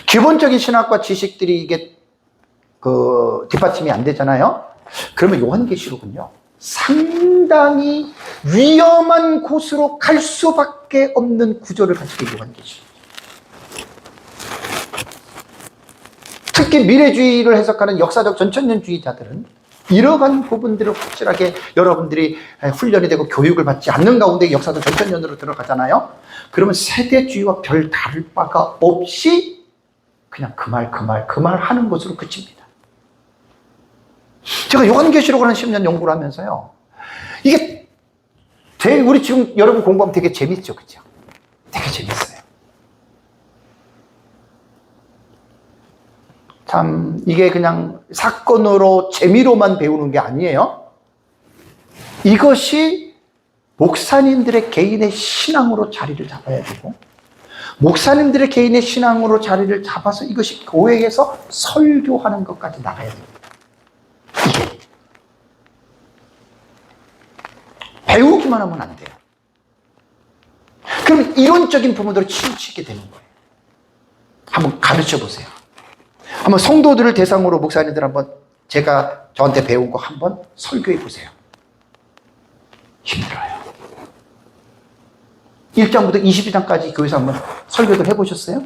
기본적인 신학과 지식들이 이게 뒷받침이 안 되잖아요. 그러면 요한계시록은요, 상당히 위험한 곳으로 갈 수밖에 없는 구조를 가지고 있는 요한계시록. 특히 미래주의를 해석하는 역사적 전천년주의자들은 이러한 부분들을 확실하게 여러분들이 훈련이 되고 교육을 받지 않는 가운데 역사적 전천년으로 들어가잖아요. 그러면 세대주의와 별 다를 바가 없이 그냥 그 말 하는 것으로 그칩니다. 제가 요한계시록을 한 10년 연구를 하면서요, 이게 우리 지금 여러분 공부하면 되게 재밌죠, 그죠? 되게 재밌어요. 참 이게 그냥 사건으로 재미로만 배우는 게 아니에요. 이것이 목사님들의 개인의 신앙으로 자리를 잡아야 되고, 목사님들의 개인의 신앙으로 자리를 잡아서 이것이 교회에서 설교하는 것까지 나가야 됩니다. 이게 배우기만 하면 안 돼요. 그럼 이론적인 부분으로 치우치게 되는 거예요. 한번 가르쳐 보세요. 한번 성도들을 대상으로 목사님들 한번 제가 저한테 배운 거 한번 설교해 보세요. 힘들어요. 1장부터 22장까지 교회에서 한번 설교를 해보셨어요?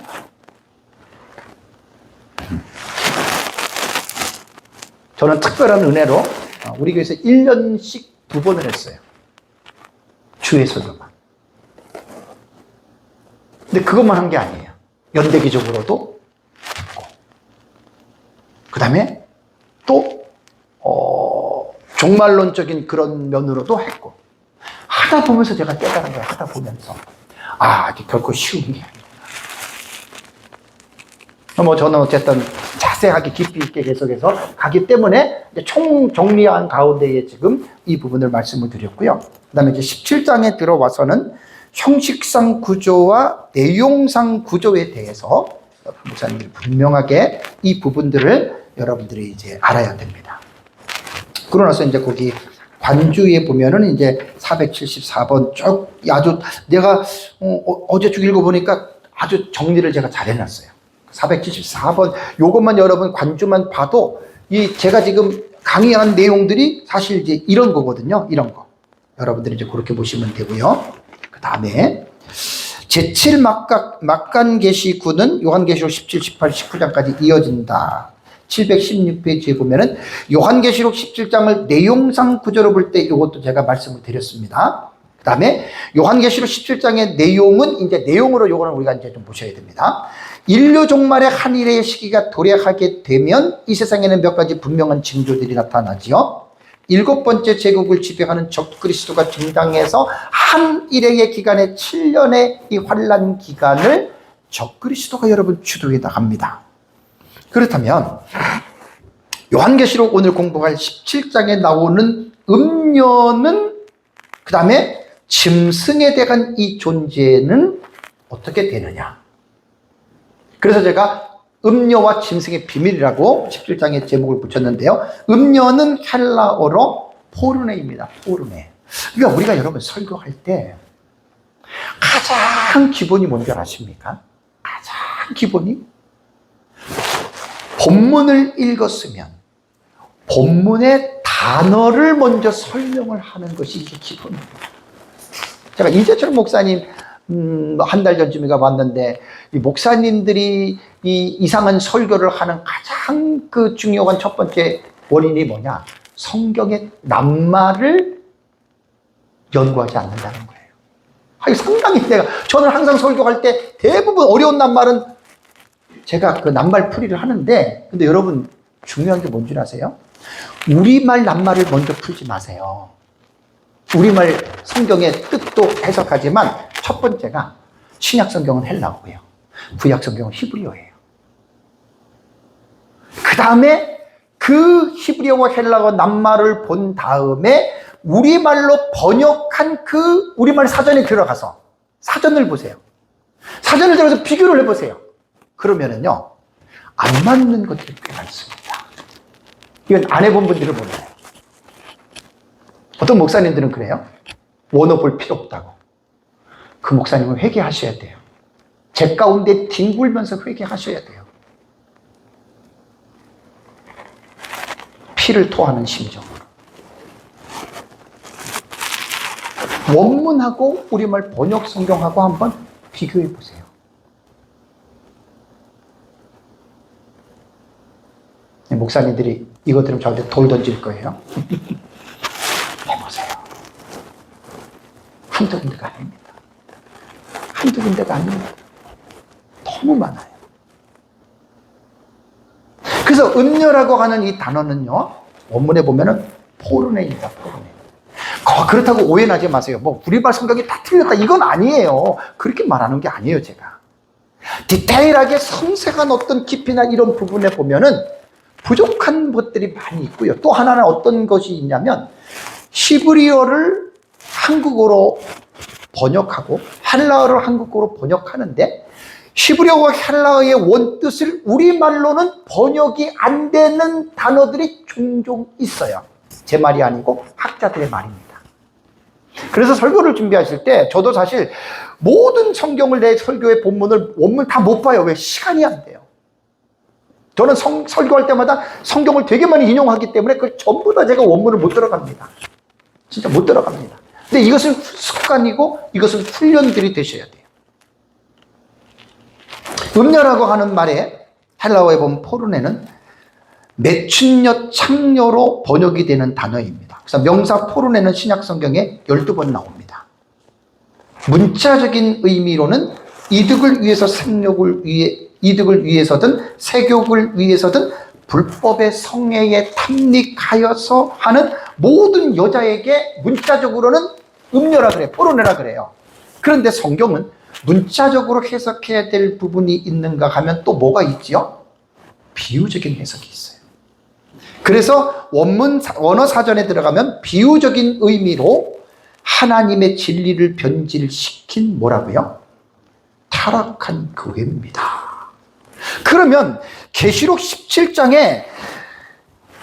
저는 특별한 은혜로 우리 교회에서 1년씩 2번을 했어요. 주의 설교만. 근데 그것만 한 게 아니에요. 연대기적으로도 했고, 그 다음에 또 종말론적인 그런 면으로도 했고, 하다 보면서 제가 깨달은 거예요. 하다 보면서 이게 결코 쉬운 게 아니구나. 저는 어쨌든 자세하게 깊이 있게 계속해서 가기 때문에 이제 총 정리한 가운데에 지금 이 부분을 말씀을 드렸고요. 그 다음에 이제 17장에 들어와서는 형식상 구조와 내용상 구조에 대해서 목사님들이 분명하게 이 부분들을 여러분들이 이제 알아야 됩니다. 그러고 나서 이제 거기 관주에 보면은 이제 474번 쭉 아주 내가 어제 쭉 읽어보니까 아주 정리를 제가 잘 해놨어요. 474번 요것만 여러분 관주만 봐도 제가 지금 강의한 내용들이 사실 이제 이런 거거든요. 이런 거. 여러분들이 이제 그렇게 보시면 되고요. 그 다음에 제7 막간 계시구는 요한계시록 17, 18, 19장까지 이어진다. 716페이지에 보면은 요한계시록 17장을 내용상 구조로 볼 때 이것도 제가 말씀을 드렸습니다. 그 다음에 요한계시록 17장의 내용은 이제 내용으로 요거는 우리가 이제 좀 보셔야 됩니다. 인류 종말의 한 일의 시기가 도래하게 되면 이 세상에는 몇 가지 분명한 징조들이 나타나지요. 7번째 제국을 지배하는 적그리스도가 등장해서 한 일의 기간에 7년의 이 환란 기간을 적그리스도가 여러분 주도해 나갑니다. 그렇다면 요한계시록 오늘 공부할 17장에 나오는 음녀는 그 다음에 짐승에 대한 이 존재는 어떻게 되느냐. 그래서 제가 음녀와 짐승의 비밀이라고 17장에 제목을 붙였는데요. 음녀는 헬라어로 포르네입니다. 포르네. 그러니까 우리가 여러분 설교할 때 가장 기본이 뭔지 아십니까? 가장 기본이 본문을 읽었으면 본문의 단어를 먼저 설명을 하는 것이 이게 기본입니다. 제가 이재철 목사님 한 달 전쯤인가 봤는데 이 목사님들이 이 이상한 설교를 하는 가장 그 중요한 첫 번째 원인이 뭐냐? 성경의 낱말을 연구하지 않는다는 거예요. 상당히 저는 항상 설교할 때 대부분 어려운 낱말은 제가 그 낱말 풀이를 하는데, 근데 여러분 중요한 게 뭔지 아세요? 우리말 낱말을 먼저 풀지 마세요. 우리말 성경의 뜻도 해석하지만 첫 번째가 신약 성경은 헬라어고요. 구약 성경은 히브리어예요. 그 다음에 그 히브리어와 헬라어 낱말을 본 다음에 우리말로 번역한 그 우리말 사전에 들어가서 사전을 보세요. 사전을 들어가서 비교를 해보세요. 그러면은요, 안 맞는 것들이 꽤 많습니다. 이건 안 해본 분들은 몰라요. 어떤 목사님들은 그래요. 원어 볼 필요 없다고. 그 목사님은 회개하셔야 돼요. 제 가운데 뒹굴면서 회개하셔야 돼요. 피를 토하는 심정으로. 원문하고 우리말 번역 성경하고 한번 비교해 보세요. 목사님들이 이것 들으면 저한테 돌 던질 거예요. 해보세요. 한두 군데가 아닙니다. 한두 군데가 아닙니다. 너무 많아요. 그래서 음녀라고 하는 이 단어는요, 원문에 보면은 포르네입니다. 포르네. 그렇다고 오해하지 마세요. 뭐 우리말 성경이 다 틀렸다 이건 아니에요. 그렇게 말하는 게 아니에요. 제가 디테일하게 섬세한 어떤 깊이나 이런 부분에 보면은 부족한 것들이 많이 있고요. 또 하나는 어떤 것이 있냐면 히브리어를 한국어로 번역하고 헬라어를 한국어로 번역하는데 히브리어와 헬라어의 원뜻을 우리말로는 번역이 안 되는 단어들이 종종 있어요. 제 말이 아니고 학자들의 말입니다. 그래서 설교를 준비하실 때 저도 사실 모든 성경을 내 설교의 본문을 원문 다 못 봐요. 왜? 시간이 안 돼요. 저는 설교할 때마다 성경을 되게 많이 인용하기 때문에 그 전부 다 제가 원문을 못 들어갑니다. 진짜 못 들어갑니다. 근데 이것은 습관이고 이것은 훈련들이 되셔야 돼요. 음녀라고 하는 말에 헬라어에 보면 포르네는 매춘녀 창녀로 번역이 되는 단어입니다. 그래서 명사 포르네는 신약 성경에 12번 나옵니다. 문자적인 의미로는 이득을 위해서 이득을 위해서든 세욕을 위해서든 불법의 성애에 탐닉하여서 하는 모든 여자에게 문자적으로는 음녀라 그래요. 포르네라 그래요. 그런데 성경은 문자적으로 해석해야 될 부분이 있는가 하면 또 뭐가 있지요? 비유적인 해석이 있어요. 그래서 원어 사전에 들어가면 비유적인 의미로 하나님의 진리를 변질시킨 뭐라고요? 타락한 교회입니다. 그러면 계시록 17장에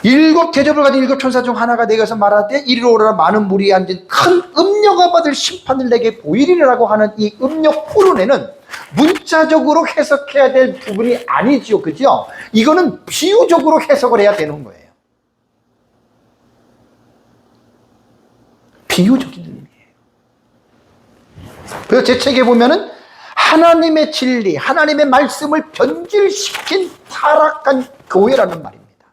7 대접을 가진 7 천사 중 하나가 내게서 말하되 이리로 오라 많은 무리에 앉은 큰 음녀가 받을 심판을 내게 보이리라고 하는 이 음녀 포르네는 문자적으로 해석해야 될 부분이 아니지요. 그죠? 이거는 비유적으로 해석을 해야 되는 거예요. 비유적인 의미예요. 그래서 제 책에 보면은 하나님의 진리, 하나님의 말씀을 변질시킨 타락한 교회라는 말입니다.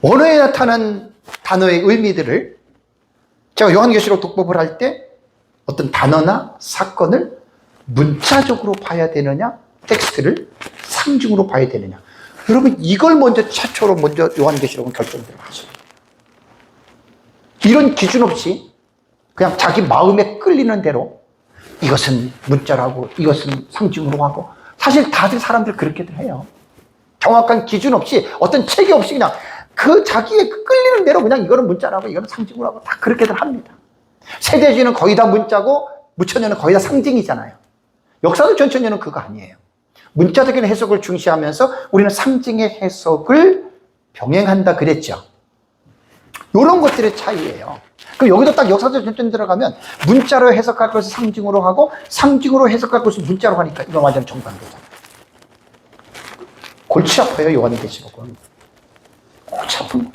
언어에 나타난 단어의 의미들을 제가 요한계시록 독법을 할 때 어떤 단어나 사건을 문자적으로 봐야 되느냐, 텍스트를 상징으로 봐야 되느냐. 여러분, 이걸 최초로 요한계시록은 결정들을 하십니다. 이런 기준 없이 그냥 자기 마음에 끌리는 대로 이것은 문자라고, 이것은 상징으로 하고, 사실 다들 사람들 그렇게들 해요. 정확한 기준 없이, 어떤 체계 없이 그냥 그 자기의 끌리는 대로 그냥 이거는 문자라고, 이거는 상징으로 하고, 다 그렇게들 합니다. 세대주의는 거의 다 문자고, 무천년은 거의 다 상징이잖아요. 역사도 전천년은 그거 아니에요. 문자적인 해석을 중시하면서 우리는 상징의 해석을 병행한다 그랬죠. 이런 것들의 차이예요. 그럼 여기도 딱 역사적 전천 들어가면 문자로 해석할 것을 상징으로 하고 상징으로 해석할 것을 문자로 하니까 이거 완전 정반대잖아요. 골치 아파요, 요한계시록은. 골치 아픈 거예요.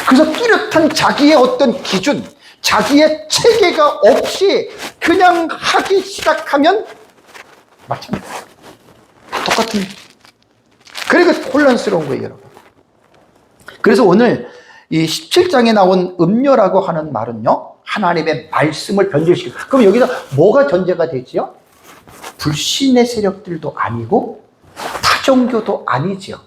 그래서 뚜렷한 자기의 어떤 기준, 자기의 체계가 없이 그냥 하기 시작하면 마찬가지예요. 똑같은. 그러니까 혼란스러운 거예요, 여러분. 그래서 오늘 이 17장에 나온 음료라고 하는 말은요, 하나님의 말씀을 변질시키고, 그럼 여기서 뭐가 전제가 되지요? 불신의 세력들도 아니고 타종교도 아니지요.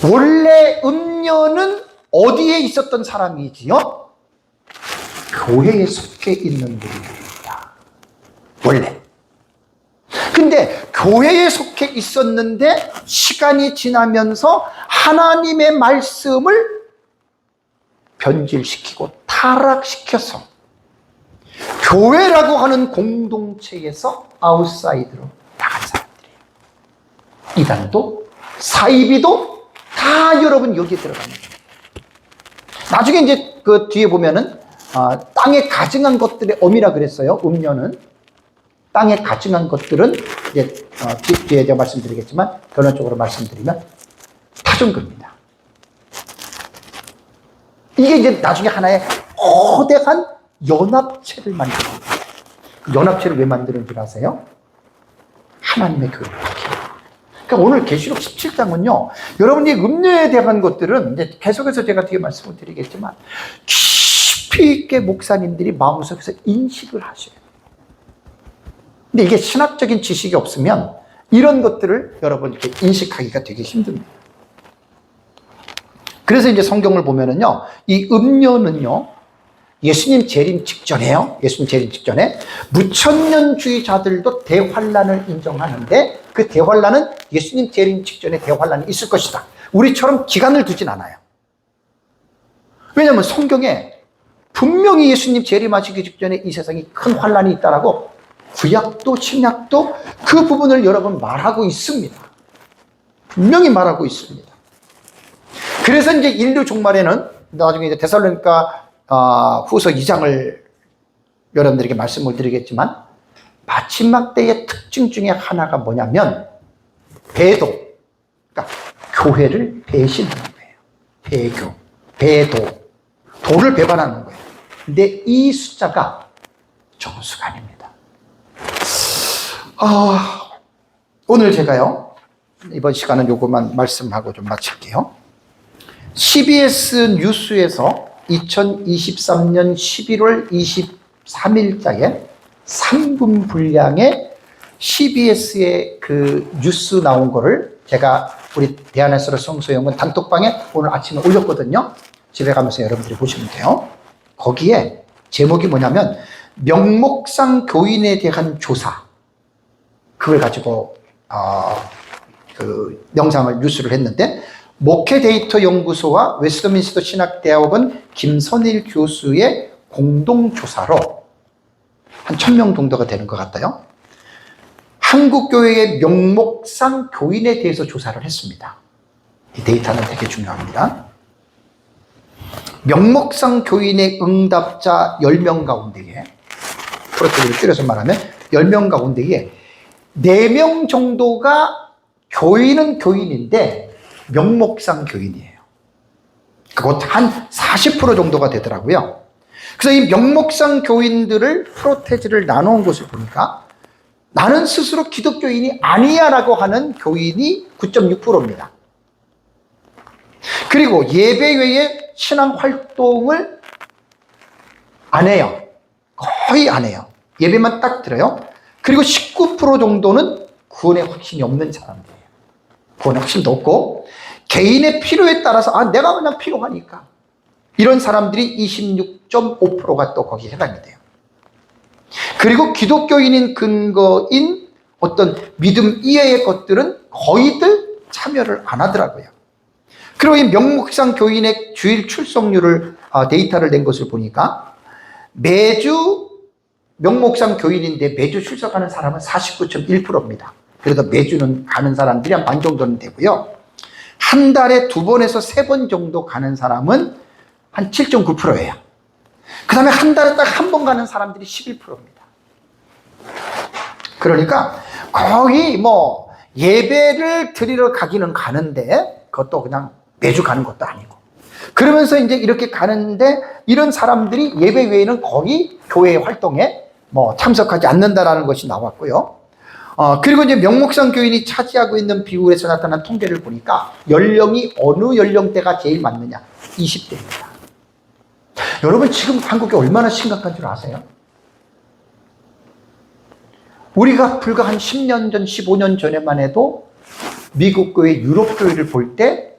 원래 음료는 어디에 있었던 사람이지요? 교회에 속해 있는 분들입니다. 원래. 근데 교회에 속해 있었는데 시간이 지나면서 하나님의 말씀을 변질시키고 타락시켜서 교회라고 하는 공동체에서 아웃사이드로 나간 사람들이에요. 이단도 사이비도 다 여러분 여기에 들어갑니다. 나중에 이제 그 뒤에 보면은 땅에 가증한 것들의 어미라 그랬어요. 음료는 땅에 가증한 것들은 이제 뒤에 제가 말씀드리겠지만 결론적으로 말씀드리면 타종교입니다. 이게 이제 나중에 하나의 거대한 연합체를 만듭니다. 그 연합체를 왜 만드는 줄 아세요? 하나님의 교회를 밝히는. 그러니까 오늘 계시록 17장은요, 여러분이 음료에 대한 것들은 이제 계속해서 제가 뒤에 말씀을 드리겠지만 깊이 있게 목사님들이 마음속에서 인식을 하셔요. 근데 이게 신학적인 지식이 없으면 이런 것들을 여러분 이렇게 인식하기가 되게 힘듭니다. 그래서 이제 성경을 보면은요, 이 음료는요, 예수님 재림 직전에요. 예수님 재림 직전에 무천년주의자들도 대환란을 인정하는데 그 대환란은 예수님 재림 직전에 대환란이 있을 것이다. 우리처럼 기간을 두진 않아요. 왜냐하면 성경에 분명히 예수님 재림하시기 직전에 이 세상에 큰 환란이 있다라고 구약도 신약도 그 부분을 여러분 말하고 있습니다. 분명히 말하고 있습니다. 그래서 이제 인류 종말에는 나중에 이제 데살로니가 후서 2장을 여러분들에게 말씀을 드리겠지만 마지막 때의 특징 중에 하나가 뭐냐면 배도, 그러니까 교회를 배신하는 거예요. 배교, 배도, 도를 배반하는 거예요. 근데 이 숫자가 적은 수가 아닙니다. 오늘 제가요, 이번 시간은 요것만 말씀하고 좀 마칠게요. CBS 뉴스에서 2023년 11월 23일자에 3분 분량의 CBS의 그 뉴스 나온 거를 제가 우리 대한에서의 성소영은 단톡방에 오늘 아침에 올렸거든요. 집에 가면서 여러분들이 보시면 돼요. 거기에 제목이 뭐냐면 명목상 교인에 대한 조사, 그걸 가지고 그 영상을 뉴스를 했는데 목회 데이터 연구소와 웨스트민스터 신학대학원 김선일 교수의 공동조사로 한 1000명 정도가 되는 것 같아요. 한국교회의 명목상 교인에 대해서 조사를 했습니다. 이 데이터는 되게 중요합니다. 명목상 교인의 응답자 10명 가운데에, 프로토콜을 줄여서 말하면 10명 가운데에 4명 정도가 교인은 교인인데 명목상 교인이에요. 그것 한 40% 정도가 되더라고요. 그래서 이 명목상 교인들을 프로테지를 나누은 것을 보니까 나는 스스로 기독교인이 아니야 라고 하는 교인이 9.6%입니다. 그리고 예배 외에 신앙 활동을 안 해요. 거의 안 해요. 예배만 딱 들어요. 그리고 19% 정도는 구원의 확신이 없는 사람들이에요. 구원의 확신도 없고 개인의 필요에 따라서 내가 그냥 필요하니까 이런 사람들이 26.5%가 또 거기에 해당이 돼요. 그리고 기독교인인 근거인 어떤 믿음 이외의 것들은 거의들 참여를 안 하더라고요. 그리고 이 명목상 교인의 주일 출석률을 데이터를 낸 것을 보니까 매주 명목상 교인인데 매주 출석하는 사람은 49.1%입니다. 그래도 매주는 가는 사람들이 한 반 정도는 되고요. 한 달에 2번에서 3번 정도 가는 사람은 한 7.9%예요. 그 다음에 한 달에 딱 한 번 가는 사람들이 11%입니다. 그러니까 거의 예배를 드리러 가기는 가는데 그것도 그냥 매주 가는 것도 아니고 그러면서 이제 이렇게 가는데 이런 사람들이 예배 외에는 거의 교회 활동에 참석하지 않는다라는 것이 나왔고요. 그리고 이제 명목상 교인이 차지하고 있는 비율에서 나타난 통계를 보니까 연령이 어느 연령대가 제일 많느냐? 20대입니다. 여러분 지금 한국이 얼마나 심각한 줄 아세요? 우리가 불과 한 10년 전, 15년 전에만 해도 미국 교회, 유럽 교회를 볼 때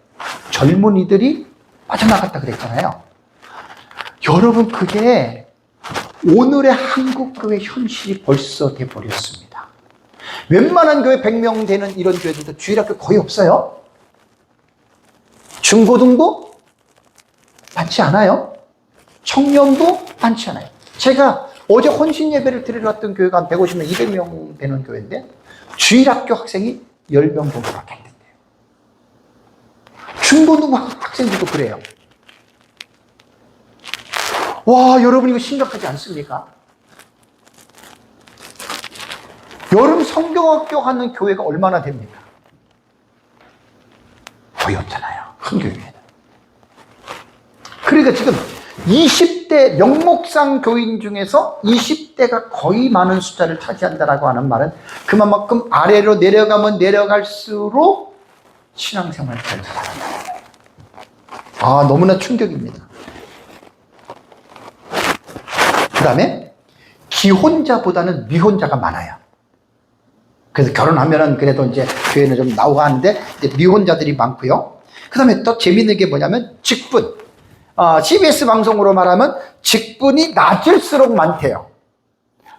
젊은이들이 빠져나갔다 그랬잖아요. 여러분 그게 오늘의 한국 교회 현실이 벌써 돼버렸습니다. 웬만한 교회 100명 되는 이런 교회들도 주일학교 거의 없어요. 중고등도 많지 않아요. 청년도 많지 않아요. 제가 어제 혼신 예배를 드리러 갔던 교회가 한 150명, 200명 되는 교회인데 주일학교 학생이 10명 정도밖에 안 된대요. 중고등 학생들도 그래요. 와, 여러분 이거 심각하지 않습니까? 여름 성경학교 하는 교회가 얼마나 됩니까? 거의 없잖아요. 큰 교회는. 그러니까 지금 20대 명목상 교인 중에서 20대가 거의 많은 숫자를 차지한다라고 하는 말은 그만큼 아래로 내려가면 내려갈수록 신앙생활을 잘 살아간다. 너무나 충격입니다. 그 다음에 기혼자보다는 미혼자가 많아요. 그래서 결혼하면은 그래도 이제 교회는 좀 나오고 하는데 이제 미혼자들이 많고요. 그 다음에 또 재밌는 게 뭐냐면 직분. CBS 방송으로 말하면 직분이 낮을수록 많대요.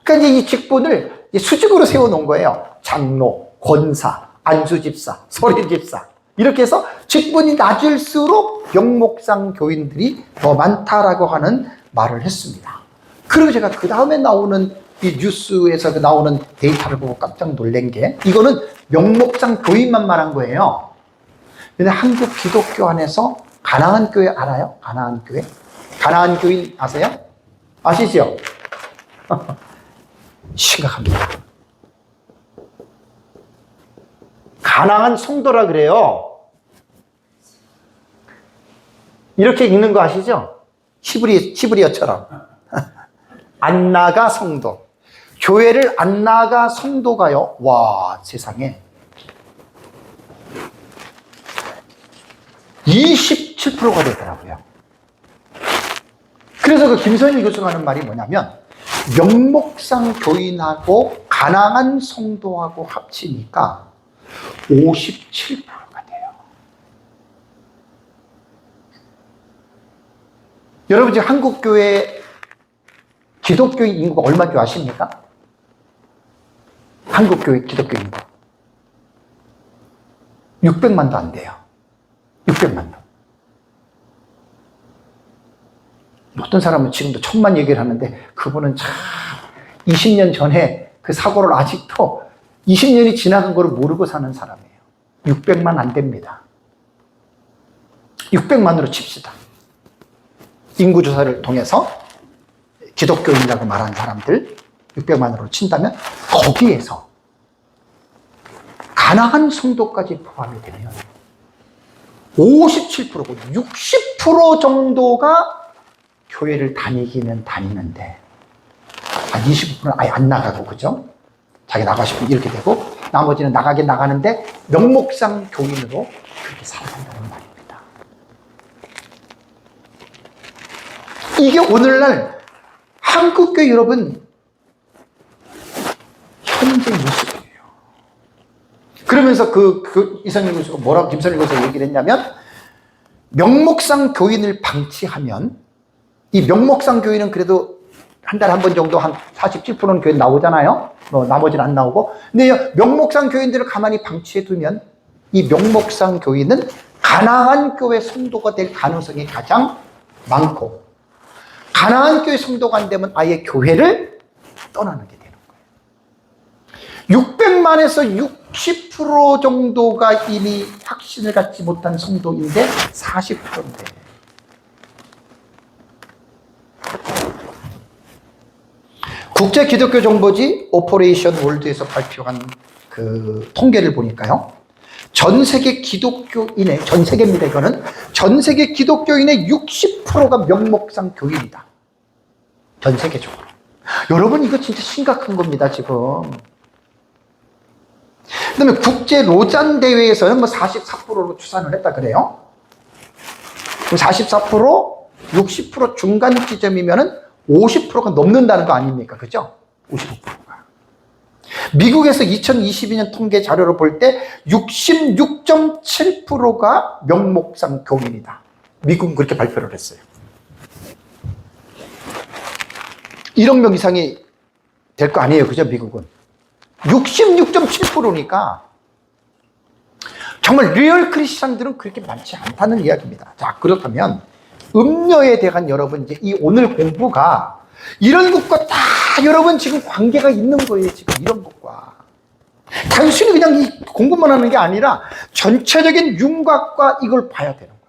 그러니까 이 직분을 수직으로 세워놓은 거예요. 장로, 권사, 안수집사, 서례집사 이렇게 해서 직분이 낮을수록 명목상 교인들이 더 많다라고 하는 말을 했습니다. 그리고 제가 그 다음에 나오는 이 뉴스에서 나오는 데이터를 보고 깜짝 놀란 게 이거는 명목상 교인만 말한 거예요. 근데 한국 기독교 안에서 가나안 교회 알아요? 가나안 교회? 가나안 교인 아세요? 아시죠? 심각합니다. 가나안 성도라 그래요. 이렇게 읽는 거 아시죠? 히브리어처럼. 안 나가 성도. 교회를 안 나가 성도가요. 와, 세상에. 27%가 되더라고요. 그래서 그 김선일 교수가 하는 말이 뭐냐면 명목상 교인하고 가난한 성도하고 합치니까 57%가 돼요. 여러분 지금 한국 교회 기독교인 인구가 얼마인 줄 아십니까? 한국 교회 기독교인 인구 600만도 안 돼요. 600만도. 어떤 사람은 지금도 1000만 얘기를 하는데 그분은 참 20년 전에 그 사고를 아직도 20년이 지나간 걸 모르고 사는 사람이에요. 600만 안 됩니다. 600만으로 칩시다. 인구조사를 통해서 기독교인이라고 말하는 사람들 600만으로 친다면 거기에서 가난한 성도까지 포함이 되면 57%고 60% 정도가 교회를 다니기는 다니는데 25%는 아예 안 나가고, 그죠? 자기 나가고 싶으면 이렇게 되고, 나머지는 나가긴 나가는데 명목상 교인으로 그렇게 살아간다는 말입니다. 이게 오늘날 한국교회 여러분 현재 모습이에요. 그러면서 이선일 교수가 뭐라고 김선일 교수가 얘기를 했냐면, 명목상 교인을 방치하면, 이 명목상 교인은 그래도 한 달에 한 번 정도 한 47%는 교회 나오잖아요. 나머지는 안 나오고. 근데 명목상 교인들을 가만히 방치해 두면 이 명목상 교인은 가나안 교회 성도가 될 가능성이 가장 많고, 가나안 교회 성도가 안 되면 아예 교회를 떠나는 게 되는 거예요. 600만에서 60% 정도가 이미 확신을 갖지 못한 성도인데 40%인데, 국제 기독교 정보지 오퍼레이션 월드에서 발표한 그 통계를 보니까요, 전 세계 기독교인의, 전 세계입니다, 이거는. 전 세계 기독교인의 60%가 명목상 교인이다. 전 세계적으로. 여러분, 이거 진짜 심각한 겁니다, 지금. 그 다음에 국제 로잔 대회에서는 뭐 44%로 추산을 했다 그래요. 44%, 60% 중간 지점이면은 50%가 넘는다는 거 아닙니까? 그죠? 55%가. 미국에서 2022년 통계 자료를 볼 때 66.7%가 명목상 교인이다. 미국은 그렇게 발표를 했어요. 1억 명 이상이 될 거 아니에요. 그죠? 미국은. 66.7%니까 정말 리얼 크리스찬들은 그렇게 많지 않다는 이야기입니다. 자, 그렇다면 음료에 대한 여러분, 이제 이 오늘 공부가 이런 것과 다 여러분 지금 관계가 있는 거예요. 지금 이런 것과. 단순히 그냥 이 공부만 하는 게 아니라 전체적인 윤곽과 이걸 봐야 되는 거예요.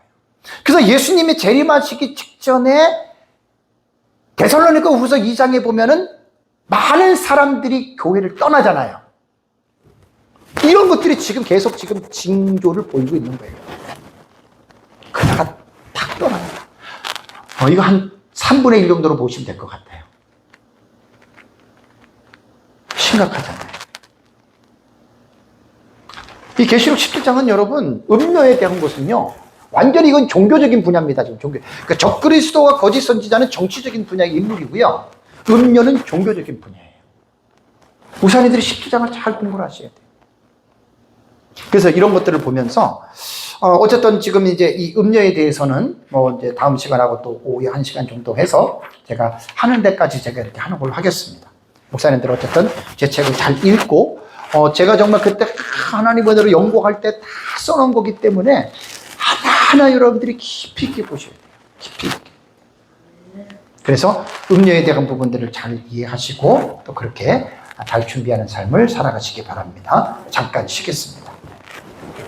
그래서 예수님이 재림하시기 직전에 데살로니가 후서 2장에 보면은 많은 사람들이 교회를 떠나잖아요. 이런 것들이 지금 계속 지금 징조를 보이고 있는 거예요. 그러다가 탁 떠납니다. 이거 한 3분의 1 정도로 보시면 될 것 같아요. 심각하잖아요. 이 계시록 17장은 여러분, 음료에 대한 것은요, 완전히 이건 종교적인 분야입니다. 지금 종교. 그러니까 적그리스도와 거짓 선지자는 정치적인 분야의 인물이고요. 음료는 종교적인 분야예요. 우산이들이 17장을 잘 공부를 하셔야 돼요. 그래서 이런 것들을 보면서 어쨌든 지금 이제 이 음료에 대해서는 뭐 이제 다음 시간하고 또 오후에 1시간 정도 해서 제가 하는 데까지 제가 이렇게 하는 걸로 하겠습니다. 목사님들 어쨌든 제 책을 잘 읽고, 제가 정말 그때 하나님 은혜로 연구할 때 다 써놓은 거기 때문에 하나하나 여러분들이 깊이 있게 보셔야 돼요. 깊이 있게. 그래서 음료에 대한 부분들을 잘 이해하시고 또 그렇게 잘 준비하는 삶을 살아가시기 바랍니다. 잠깐 쉬겠습니다.